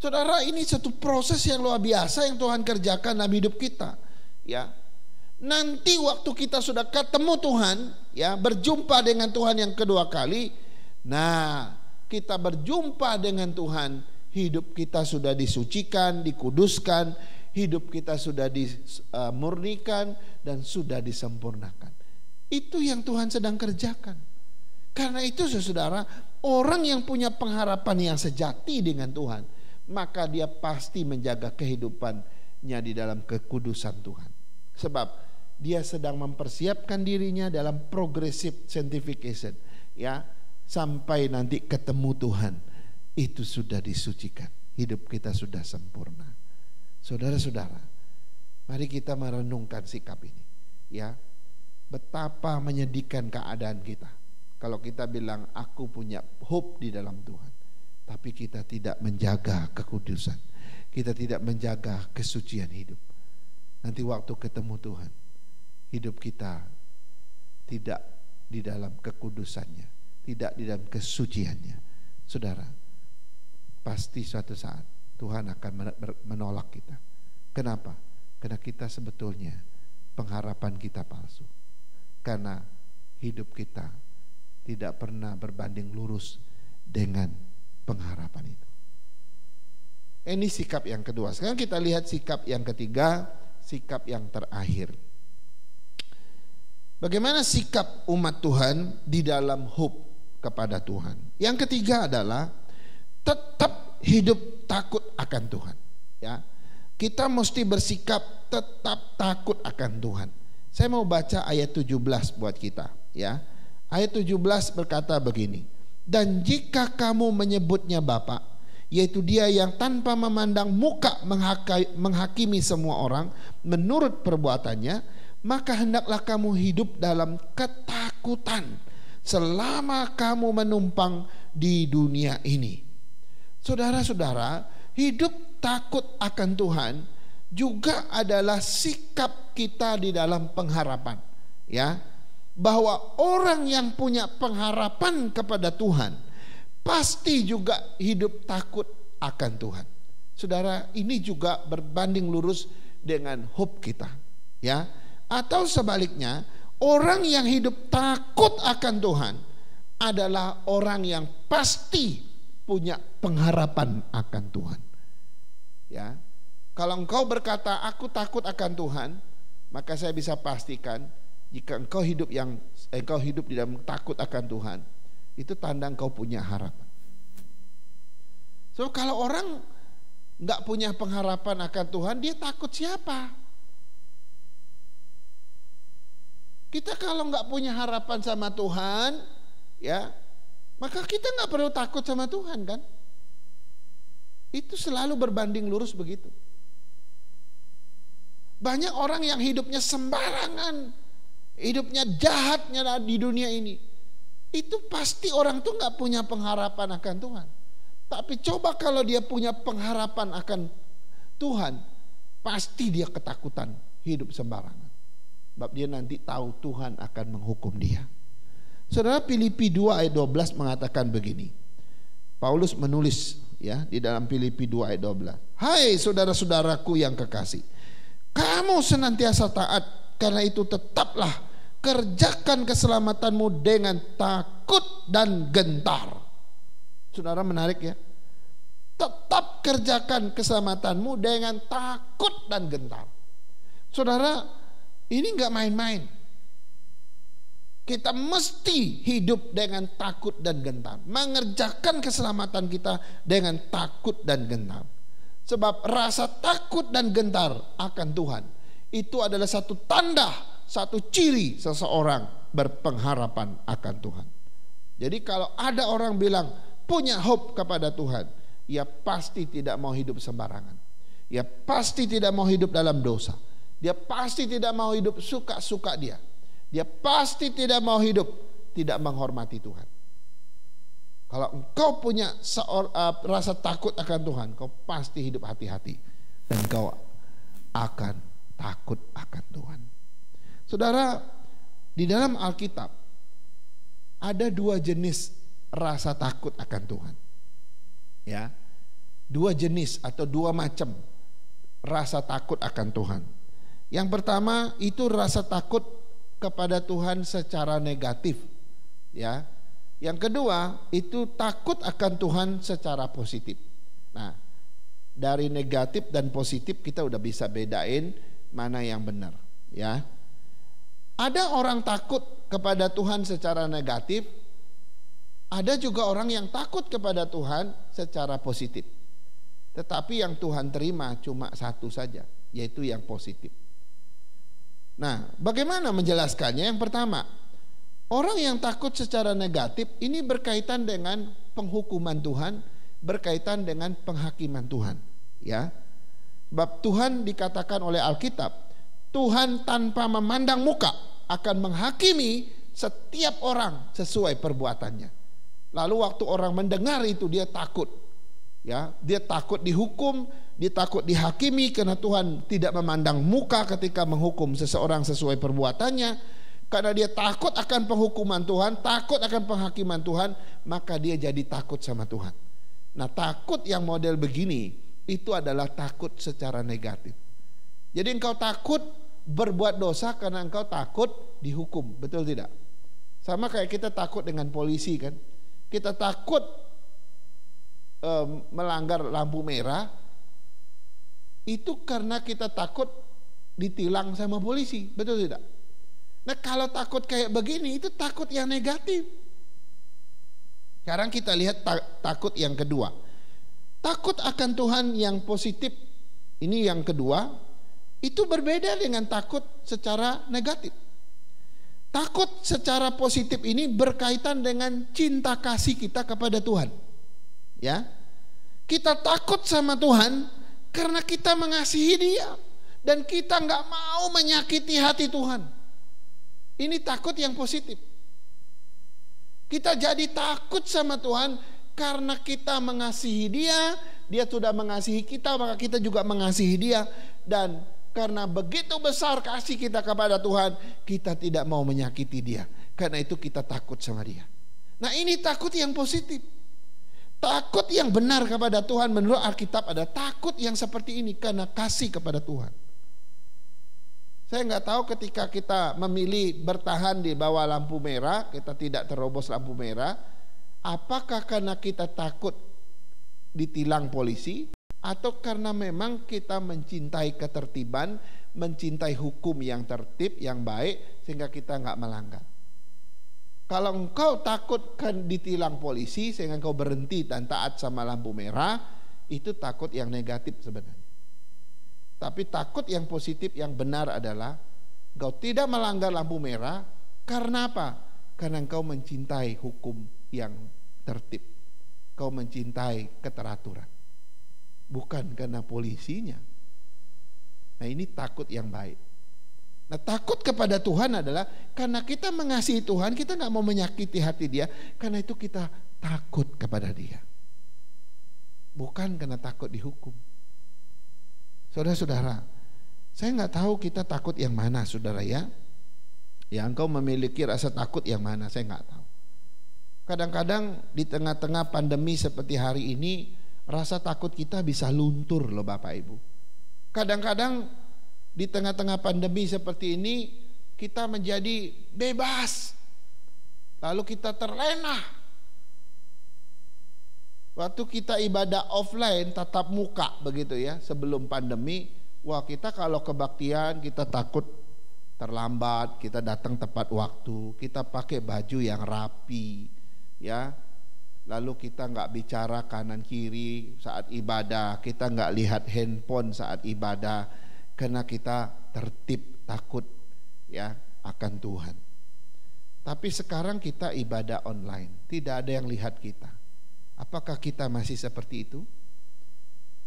Saudara, ini satu proses yang luar biasa yang Tuhan kerjakan dalam hidup kita, ya. Nanti waktu kita sudah ketemu Tuhan, ya, berjumpa dengan Tuhan yang kedua kali, nah, kita berjumpa dengan Tuhan, hidup kita sudah disucikan, dikuduskan, hidup kita sudah dimurnikan dan sudah disempurnakan. Itu yang Tuhan sedang kerjakan. Karena itu, saudara, orang yang punya pengharapan yang sejati dengan Tuhan, maka dia pasti menjaga kehidupannya di dalam kekudusan Tuhan. Sebab dia sedang mempersiapkan dirinya dalam progressive sanctification, ya, sampai nanti ketemu Tuhan, itu sudah disucikan, hidup kita sudah sempurna. Saudara-saudara, mari kita merenungkan sikap ini, ya. Betapa menyedihkan keadaan kita kalau kita bilang aku punya hope di dalam Tuhan. tapi kita tidak menjaga kekudusan, kita tidak menjaga kesucian hidup. Nanti waktu ketemu Tuhan, hidup kita tidak di dalam kekudusannya, tidak di dalam kesuciannya. Saudara, pasti suatu saat Tuhan akan menolak kita. Kenapa? Karena kita sebetulnya pengharapan kita palsu. Karena hidup kita tidak pernah berbanding lurus dengan pengharapan itu. Ini sikap yang kedua. Sekarang kita lihat sikap yang ketiga, sikap yang terakhir. Bagaimana sikap umat Tuhan di dalam hope kepada Tuhan? Yang ketiga adalah tetap hidup takut akan Tuhan. Ya, kita mesti bersikap tetap takut akan Tuhan. Saya mau baca ayat 17 buat kita. Ya, ayat 17 berkata begini. Dan jika kamu menyebutnya Bapa, yaitu Dia yang tanpa memandang muka menghakimi semua orang menurut perbuatannya, maka hendaklah kamu hidup dalam ketakutan selama kamu menumpang di dunia ini. Saudara-saudara, hidup takut akan Tuhan juga adalah sikap kita di dalam pengharapan. Ya, bahwa orang yang punya pengharapan kepada Tuhan pasti juga hidup takut akan Tuhan. Saudara, ini juga berbanding lurus dengan hope kita. Ya, atau sebaliknya, orang yang hidup takut akan Tuhan adalah orang yang pasti punya pengharapan akan Tuhan. Ya, kalau engkau berkata aku takut akan Tuhan, maka saya bisa pastikan jika engkau hidup di dalam takut akan Tuhan, itu tanda engkau punya harapan. So kalau orang nggak punya pengharapan akan Tuhan, dia takut siapa? Kita kalau nggak punya harapan sama Tuhan, ya, maka kita nggak perlu takut sama Tuhan, kan? Itu selalu berbanding lurus begitu. Banyak orang yang hidupnya sembarangan, hidupnya jahatnya di dunia ini. Itu pasti orang tuh nggak punya pengharapan akan Tuhan. Tapi coba kalau dia punya pengharapan akan Tuhan, pasti dia ketakutan hidup sembarangan. Sebab dia nanti tahu Tuhan akan menghukum dia. Saudara, Filipi 2 ayat 12 mengatakan begini. Paulus menulis ya di dalam Filipi 2 ayat 12. Hai saudara-saudaraku yang kekasih, kamu senantiasa taat, karena itu tetaplah kerjakan keselamatanmu dengan takut dan gentar. Saudara, menarik ya. Tetap kerjakan keselamatanmu dengan takut dan gentar. Saudara, ini enggak main-main. Kita mesti hidup dengan takut dan gentar, mengerjakan keselamatan kita dengan takut dan gentar. Sebab rasa takut dan gentar akan Tuhan itu adalah satu tanda, satu ciri seseorang berpengharapan akan Tuhan. Jadi kalau ada orang bilang punya hope kepada Tuhan, ia pasti tidak mau hidup sembarangan. Ia pasti tidak mau hidup dalam dosa. Dia pasti tidak mau hidup suka-suka dia. Dia pasti tidak mau hidup tidak menghormati Tuhan. Kalau engkau punya rasa takut akan Tuhan, kau pasti hidup hati-hati dan kau akan takut akan Tuhan. Saudara, di dalam Alkitab ada dua jenis rasa takut akan Tuhan. Ya. Dua jenis atau dua macam rasa takut akan Tuhan. Yang pertama itu rasa takut kepada Tuhan secara negatif, ya. Yang kedua itu takut akan Tuhan secara positif. Nah, dari negatif dan positif kita udah bisa bedain mana yang benar, ya. Ada orang takut kepada Tuhan secara negatif, ada juga orang yang takut kepada Tuhan secara positif. Tetapi yang Tuhan terima cuma satu saja, yaitu yang positif. Nah, bagaimana menjelaskannya? Yang pertama, orang yang takut secara negatif ini berkaitan dengan penghukuman Tuhan, berkaitan dengan penghakiman Tuhan, ya. Sebab Tuhan dikatakan oleh Alkitab, Tuhan tanpa memandang muka akan menghakimi setiap orang sesuai perbuatannya. Lalu waktu orang mendengar itu dia takut. Ya, dia takut dihukum, dia takut dihakimi karena Tuhan tidak memandang muka ketika menghukum seseorang sesuai perbuatannya. Karena dia takut akan penghukuman Tuhan, takut akan penghakiman Tuhan, maka dia jadi takut sama Tuhan. Nah, takut yang model begini itu adalah takut secara negatif. Jadi engkau takut berbuat dosa karena engkau takut dihukum, betul tidak? Sama kayak kita takut dengan polisi kan. Kita takut melanggar lampu merah itu karena kita takut ditilang sama polisi, betul tidak? Nah, kalau takut kayak begini itu takut yang negatif. Sekarang kita lihat takut yang kedua. Takut akan Tuhan yang positif, ini yang kedua, itu berbeda dengan takut secara negatif. Takut secara positif ini berkaitan dengan cinta kasih kita kepada Tuhan. Ya, kita takut sama Tuhan karena kita mengasihi Dia dan kita nggak mau menyakiti hati Tuhan. Ini takut yang positif. Kita jadi takut sama Tuhan karena kita mengasihi Dia, Dia sudah mengasihi kita, maka kita juga mengasihi Dia. Dan karena begitu besar kasih kita kepada Tuhan, kita tidak mau menyakiti Dia. Karena itu kita takut sama Dia. Nah, ini takut yang positif. Takut yang benar kepada Tuhan menurut Alkitab ada takut yang seperti ini karena kasih kepada Tuhan. Saya nggak tahu ketika kita memilih bertahan di bawah lampu merah, kita tidak terobos lampu merah, apakah karena kita takut ditilang polisi atau karena memang kita mencintai ketertiban, mencintai hukum yang tertib, yang baik sehingga kita nggak melanggar. Kalau engkau takutkan ditilang polisi sehingga engkau berhenti dan taat sama lampu merah, itu takut yang negatif sebenarnya. Tapi takut yang positif yang benar adalah engkau tidak melanggar lampu merah karena apa? Karena engkau mencintai hukum yang tertib. Engkau mencintai keteraturan. Bukan karena polisinya. Nah, ini takut yang baik. Nah, takut kepada Tuhan adalah karena kita mengasihi Tuhan, kita gak mau menyakiti hati Dia, karena itu kita takut kepada Dia. Bukan karena takut dihukum. Saudara-saudara, saya gak tahu kita takut yang mana, saudara ya. Ya, engkau memiliki rasa takut yang mana, saya gak tahu. Kadang-kadang di tengah-tengah pandemi seperti hari ini, rasa takut kita bisa luntur loh Bapak Ibu. Kadang-kadang di tengah-tengah pandemi seperti ini kita menjadi bebas, lalu kita terlena. Waktu kita ibadah offline tatap muka begitu ya sebelum pandemi, wah kita kalau kebaktian kita takut terlambat, kita datang tepat waktu, kita pakai baju yang rapi ya, lalu kita nggak bicara kanan kiri saat ibadah, kita nggak lihat handphone saat ibadah. Karena kita tertib, takut ya akan Tuhan. Tapi sekarang kita ibadah online, tidak ada yang lihat kita. Apakah kita masih seperti itu?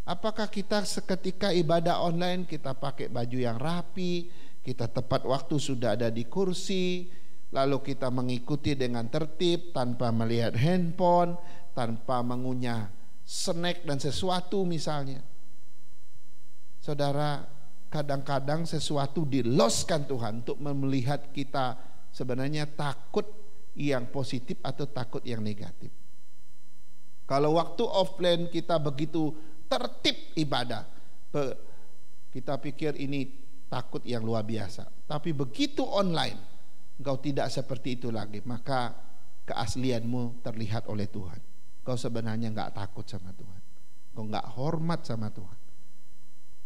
Apakah kita seketika ibadah online kita pakai baju yang rapi, kita tepat waktu sudah ada di kursi, lalu kita mengikuti dengan tertib tanpa melihat handphone, tanpa mengunyah snack dan sesuatu misalnya. Saudara, kadang-kadang sesuatu diloskan Tuhan untuk melihat kita sebenarnya takut yang positif atau takut yang negatif. Kalau waktu offline kita begitu tertib ibadah, kita pikir ini takut yang luar biasa. Tapi begitu online, engkau tidak seperti itu lagi, maka keaslianmu terlihat oleh Tuhan. Kau sebenarnya enggak takut sama Tuhan, kau enggak hormat sama Tuhan.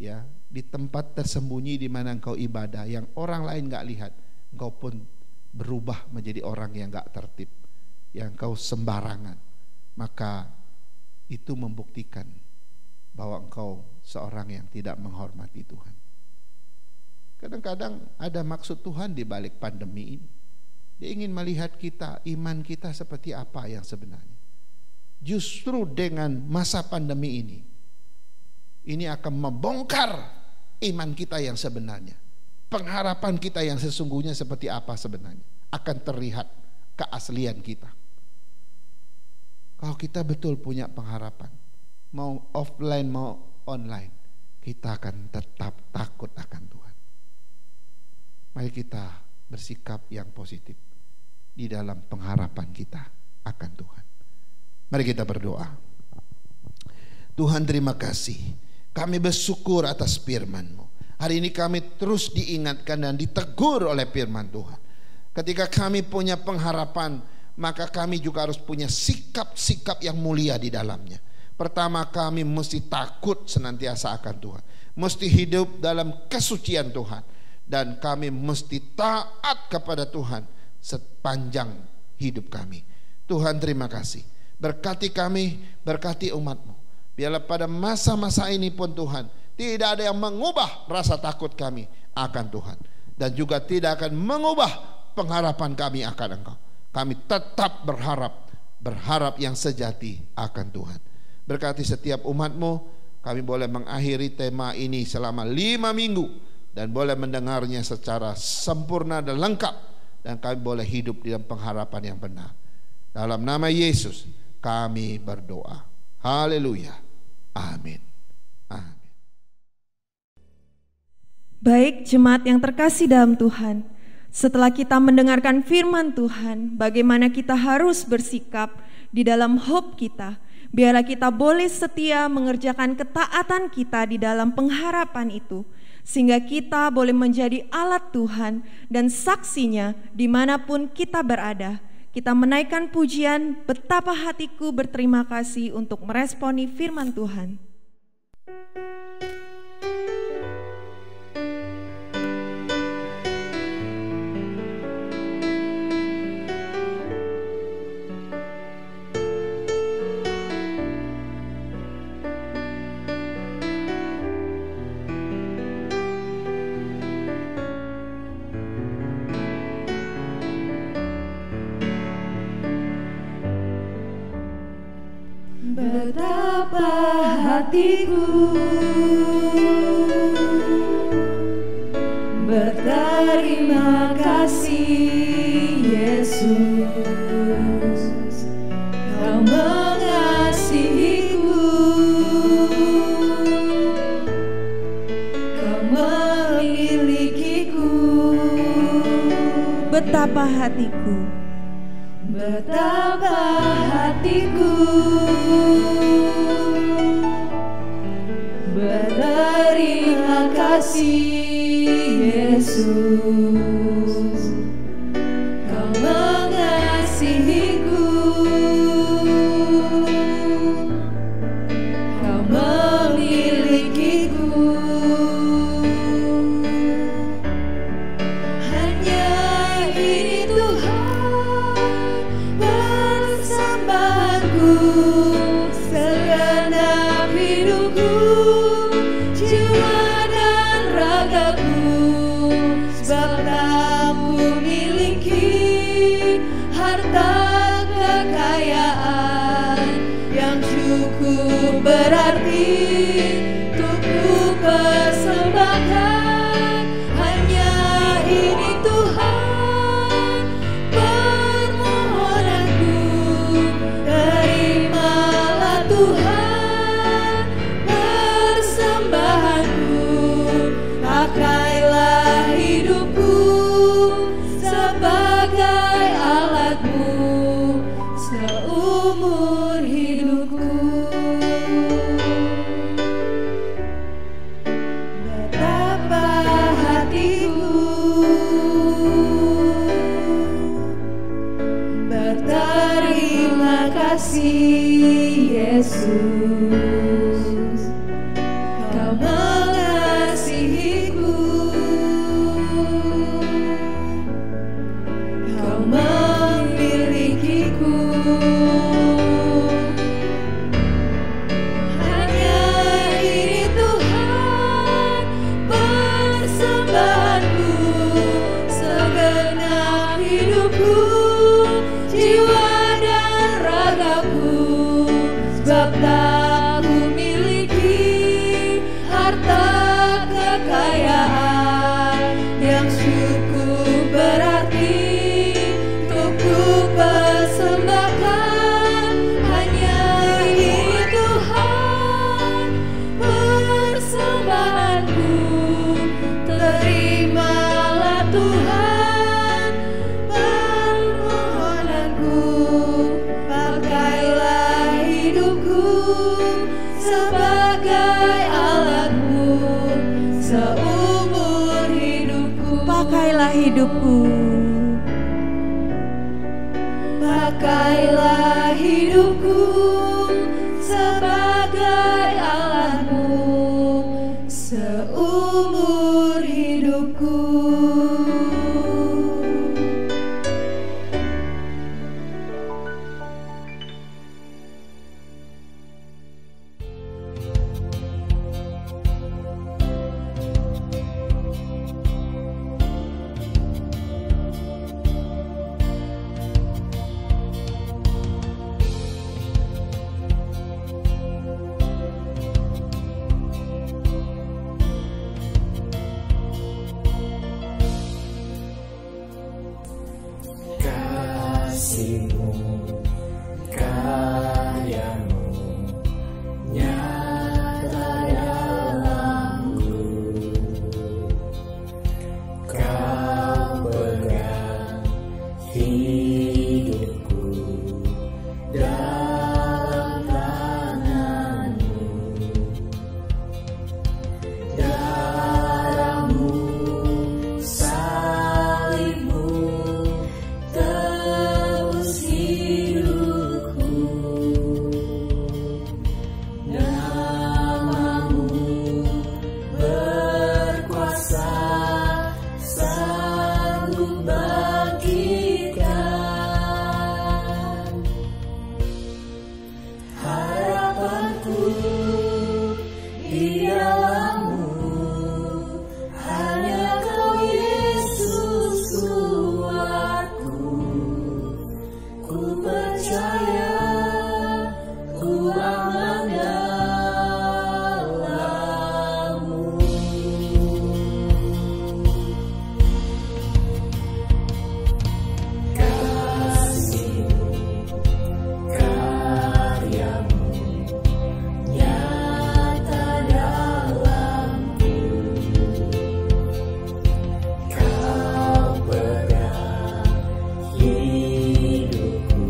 Ya, di tempat tersembunyi di mana engkau ibadah yang orang lain enggak lihat, engkau pun berubah menjadi orang yang enggak tertib, yang engkau sembarangan. Maka itu membuktikan bahwa engkau seorang yang tidak menghormati Tuhan. Kadang-kadang ada maksud Tuhan di balik pandemi ini. Dia ingin melihat kita, iman kita seperti apa yang sebenarnya. Justru dengan masa pandemi ini akan membongkar iman kita yang sebenarnya. Pengharapan kita yang sesungguhnya seperti apa sebenarnya. Akan terlihat keaslian kita. Kalau kita betul punya pengharapan, mau offline mau online, kita akan tetap takut akan Tuhan. Mari kita bersikap yang positif di dalam pengharapan kita akan Tuhan. Mari kita berdoa. Tuhan, terima kasih, kami bersyukur atas firman-Mu. Hari ini kami terus diingatkan dan ditegur oleh firman Tuhan. Ketika kami punya pengharapan, maka kami juga harus punya sikap-sikap yang mulia di dalamnya. Pertama, kami mesti takut senantiasa akan Tuhan, mesti hidup dalam kesucian Tuhan, dan kami mesti taat kepada Tuhan sepanjang hidup kami. Tuhan, terima kasih, berkati kami, berkati umat-Mu. Biarlah pada masa-masa ini pun Tuhan, tidak ada yang mengubah rasa takut kami akan Tuhan, dan juga tidak akan mengubah pengharapan kami akan Engkau. Kami tetap berharap yang sejati akan Tuhan. Berkati setiap umat-Mu. Kami boleh mengakhiri tema ini selama 5 minggu, dan boleh mendengarnya secara sempurna dan lengkap, dan kami boleh hidup dalam pengharapan yang benar. Dalam nama Yesus kami berdoa. Haleluya. Amin. Amin. Baik jemaat yang terkasih dalam Tuhan, setelah kita mendengarkan firman Tuhan, bagaimana kita harus bersikap di dalam hope kita, biarlah kita boleh setia mengerjakan ketaatan kita di dalam pengharapan itu, sehingga kita boleh menjadi alat Tuhan dan saksinya dimanapun kita berada. Kita menaikkan pujian, betapa hatiku berterima kasih untuk meresponi firman Tuhan. Betapa hatiku berterima kasih Yesus, Kau mengasihiku, Kau memilikiku. Betapa hatiku, betapa hatiku berterima kasih Yesus, Kau mengasihiku, Kau memilikiku. Hanya ini Tuhan persembahanku, segenap hidupku, jiwa dan ragaku, sebab tak ku miliki harta kekayaan yang cukup berarti untuk ku persembahkan. Hanya ini Tuhan permohonanku, terimalah Tuhan persembahanku, pakailah hidupku sebagai alat-Mu seumur hidupku. Betapa hatiku berterima kasih Yesus, Kau mengasihiku, Kau memilikiku. Hanya ini Tuhan persembahanku, segenap hidupku, jiwa dan ragaku, sebab tak ku hidupku. Pakailah hidupku sebagai alatmu seumur hidupku. Kasih-Mu, karya-Mu nyata dalamku. Kau pegang hidupku dalam tangan-Mu. Darah-Mu, salib-Mu tebus hidupku. Nama-Mu berkuasa, sanggup bangkitkan. Harapanku di dalam-Mu, hanya Kau Yesus kuatku. Ku percaya, ku aman dalam-Mu. Kasih-Mu, karya-Mu nyata dalamku. Kau pegang hidupku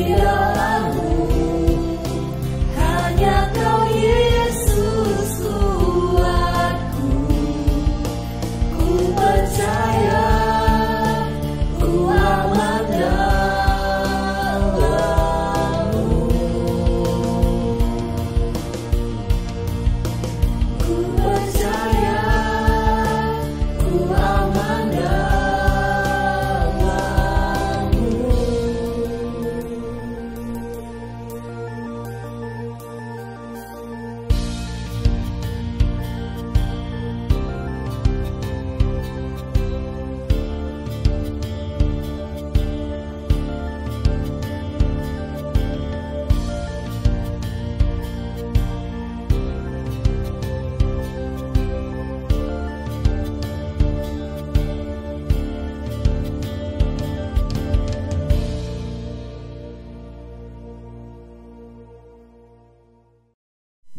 dalammu, hanya Kau Yesus kuatku. Ku percaya, ku aman dalammu. Ku percaya, ku aman dalammu.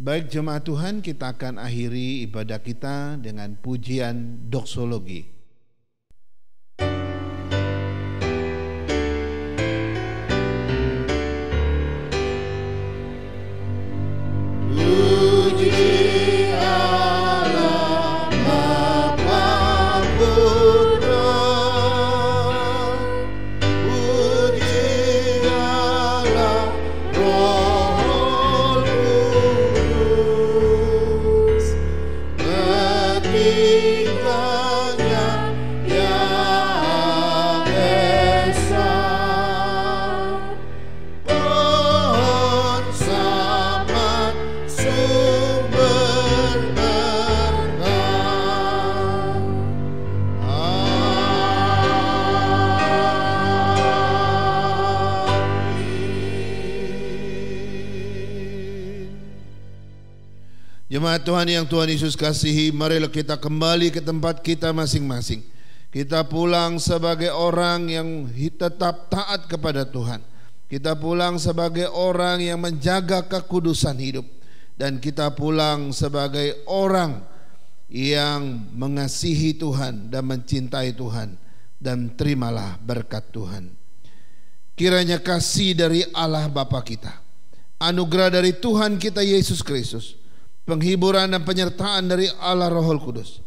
Baik jemaat Tuhan, kita akan akhiri ibadah kita dengan pujian doksologi. Puji Allah Bapa Putra, puji Allah Roh Kudus, ketiganya yang esa, pohon sama sumber berkah. Amin. Jemaat Tuhan yang Tuhan Yesus kasihi, marilah kita kembali ke tempat kita masing-masing. Kita pulang sebagai orang yang tetap taat kepada Tuhan. Kita pulang sebagai orang yang menjaga kekudusan hidup. Dan kita pulang sebagai orang yang mengasihi Tuhan dan mencintai Tuhan. Dan terimalah berkat Tuhan. Kiranya kasih dari Allah Bapa kita, anugerah dari Tuhan kita Yesus Kristus, penghiburan dan penyertaan dari Allah Roh Kudus,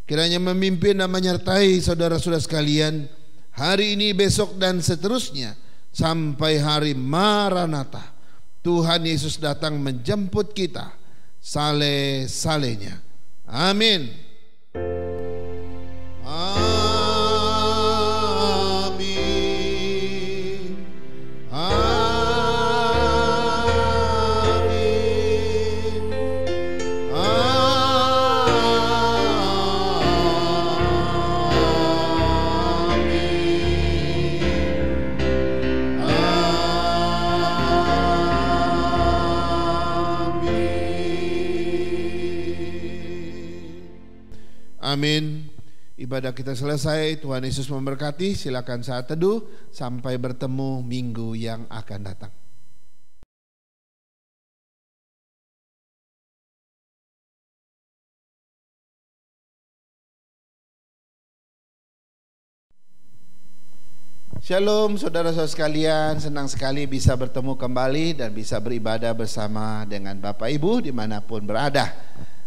kiranya memimpin dan menyertai saudara-saudara sekalian hari ini, besok dan seterusnya sampai hari Maranatha. Tuhan Yesus datang menjemput kita sale-salenya. Amin. Amin. Amin. Ibadah kita selesai. Tuhan Yesus memberkati. Silakan saat teduh. Sampai bertemu minggu yang akan datang. Shalom saudara-saudara sekalian, senang sekali bisa bertemu kembali dan bisa beribadah bersama dengan Bapak Ibu dimanapun berada.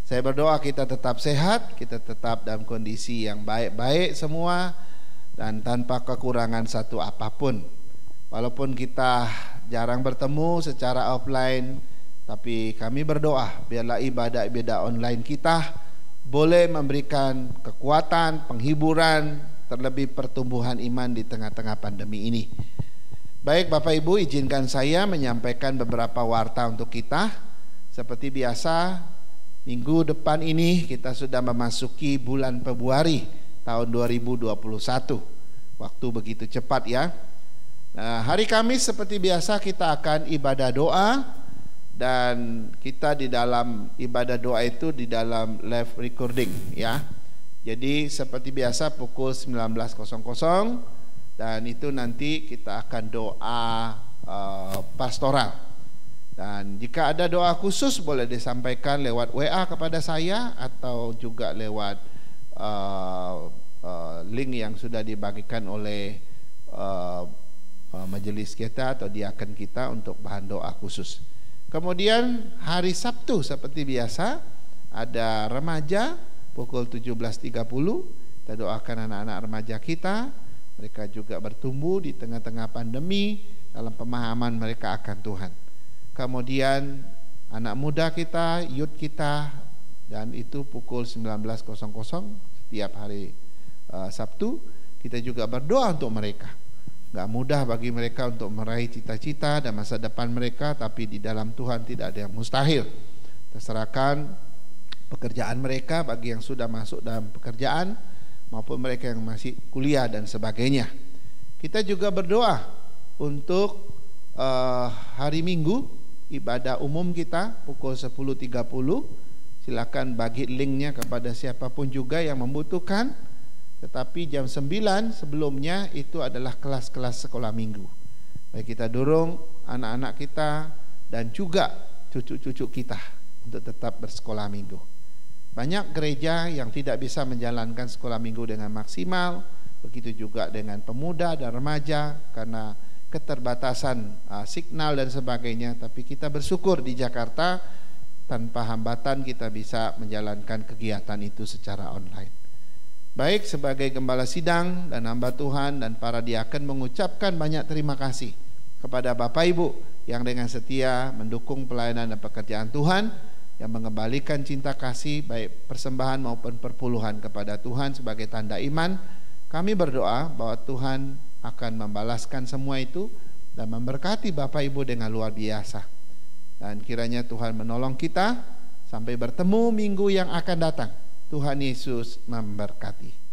Saya berdoa kita tetap sehat, kita tetap dalam kondisi yang baik-baik semua dan tanpa kekurangan satu apapun. Walaupun kita jarang bertemu secara offline, tapi kami berdoa biarlah ibadah-ibadah online kita boleh memberikan kekuatan, penghiburan, terlebih pertumbuhan iman di tengah-tengah pandemi ini. Baik Bapak Ibu, izinkan saya menyampaikan beberapa warta untuk kita. Seperti biasa, minggu depan ini kita sudah memasuki bulan Februari tahun 2021. Waktu begitu cepat ya. Nah, hari Kamis seperti biasa kita akan ibadah doa. Dan kita di dalam ibadah doa itu di dalam live recording ya. Jadi seperti biasa pukul 19.00 dan itu nanti kita akan doa pastoral. Dan jika ada doa khusus boleh disampaikan lewat WA kepada saya atau juga lewat link yang sudah dibagikan oleh majelis kita atau diaken kita untuk bahan doa khusus. Kemudian hari Sabtu seperti biasa ada remaja pukul 17.30. Kita doakan anak-anak remaja kita, mereka juga bertumbuh di tengah-tengah pandemi dalam pemahaman mereka akan Tuhan. Kemudian anak muda kita, youth kita, dan itu pukul 19.00 setiap hari Sabtu. Kita juga berdoa untuk mereka. Gak mudah bagi mereka untuk meraih cita-cita dan masa depan mereka, tapi di dalam Tuhan tidak ada yang mustahil. Terserahkan pekerjaan mereka bagi yang sudah masuk dalam pekerjaan maupun mereka yang masih kuliah dan sebagainya. Kita juga berdoa untuk hari Minggu ibadah umum kita pukul 10.30. Silakan bagi linknya kepada siapapun juga yang membutuhkan. Tetapi jam 9 sebelumnya itu adalah kelas-kelas sekolah minggu. Baik, kita dorong anak-anak kita dan juga cucu-cucu kita untuk tetap bersekolah minggu. Banyak gereja yang tidak bisa menjalankan sekolah minggu dengan maksimal, begitu juga dengan pemuda dan remaja karena keterbatasan signal dan sebagainya. Tapi kita bersyukur di Jakarta tanpa hambatan kita bisa menjalankan kegiatan itu secara online. Baik, sebagai gembala sidang dan hamba Tuhan dan para diaken mengucapkan banyak terima kasih kepada Bapak Ibu yang dengan setia mendukung pelayanan dan pekerjaan Tuhan, yang mengembalikan cinta kasih baik persembahan maupun perpuluhan kepada Tuhan sebagai tanda iman. Kami berdoa bahwa Tuhan akan membalaskan semua itu dan memberkati Bapak Ibu dengan luar biasa. Dan kiranya Tuhan menolong kita sampai bertemu minggu yang akan datang. Tuhan Yesus memberkati.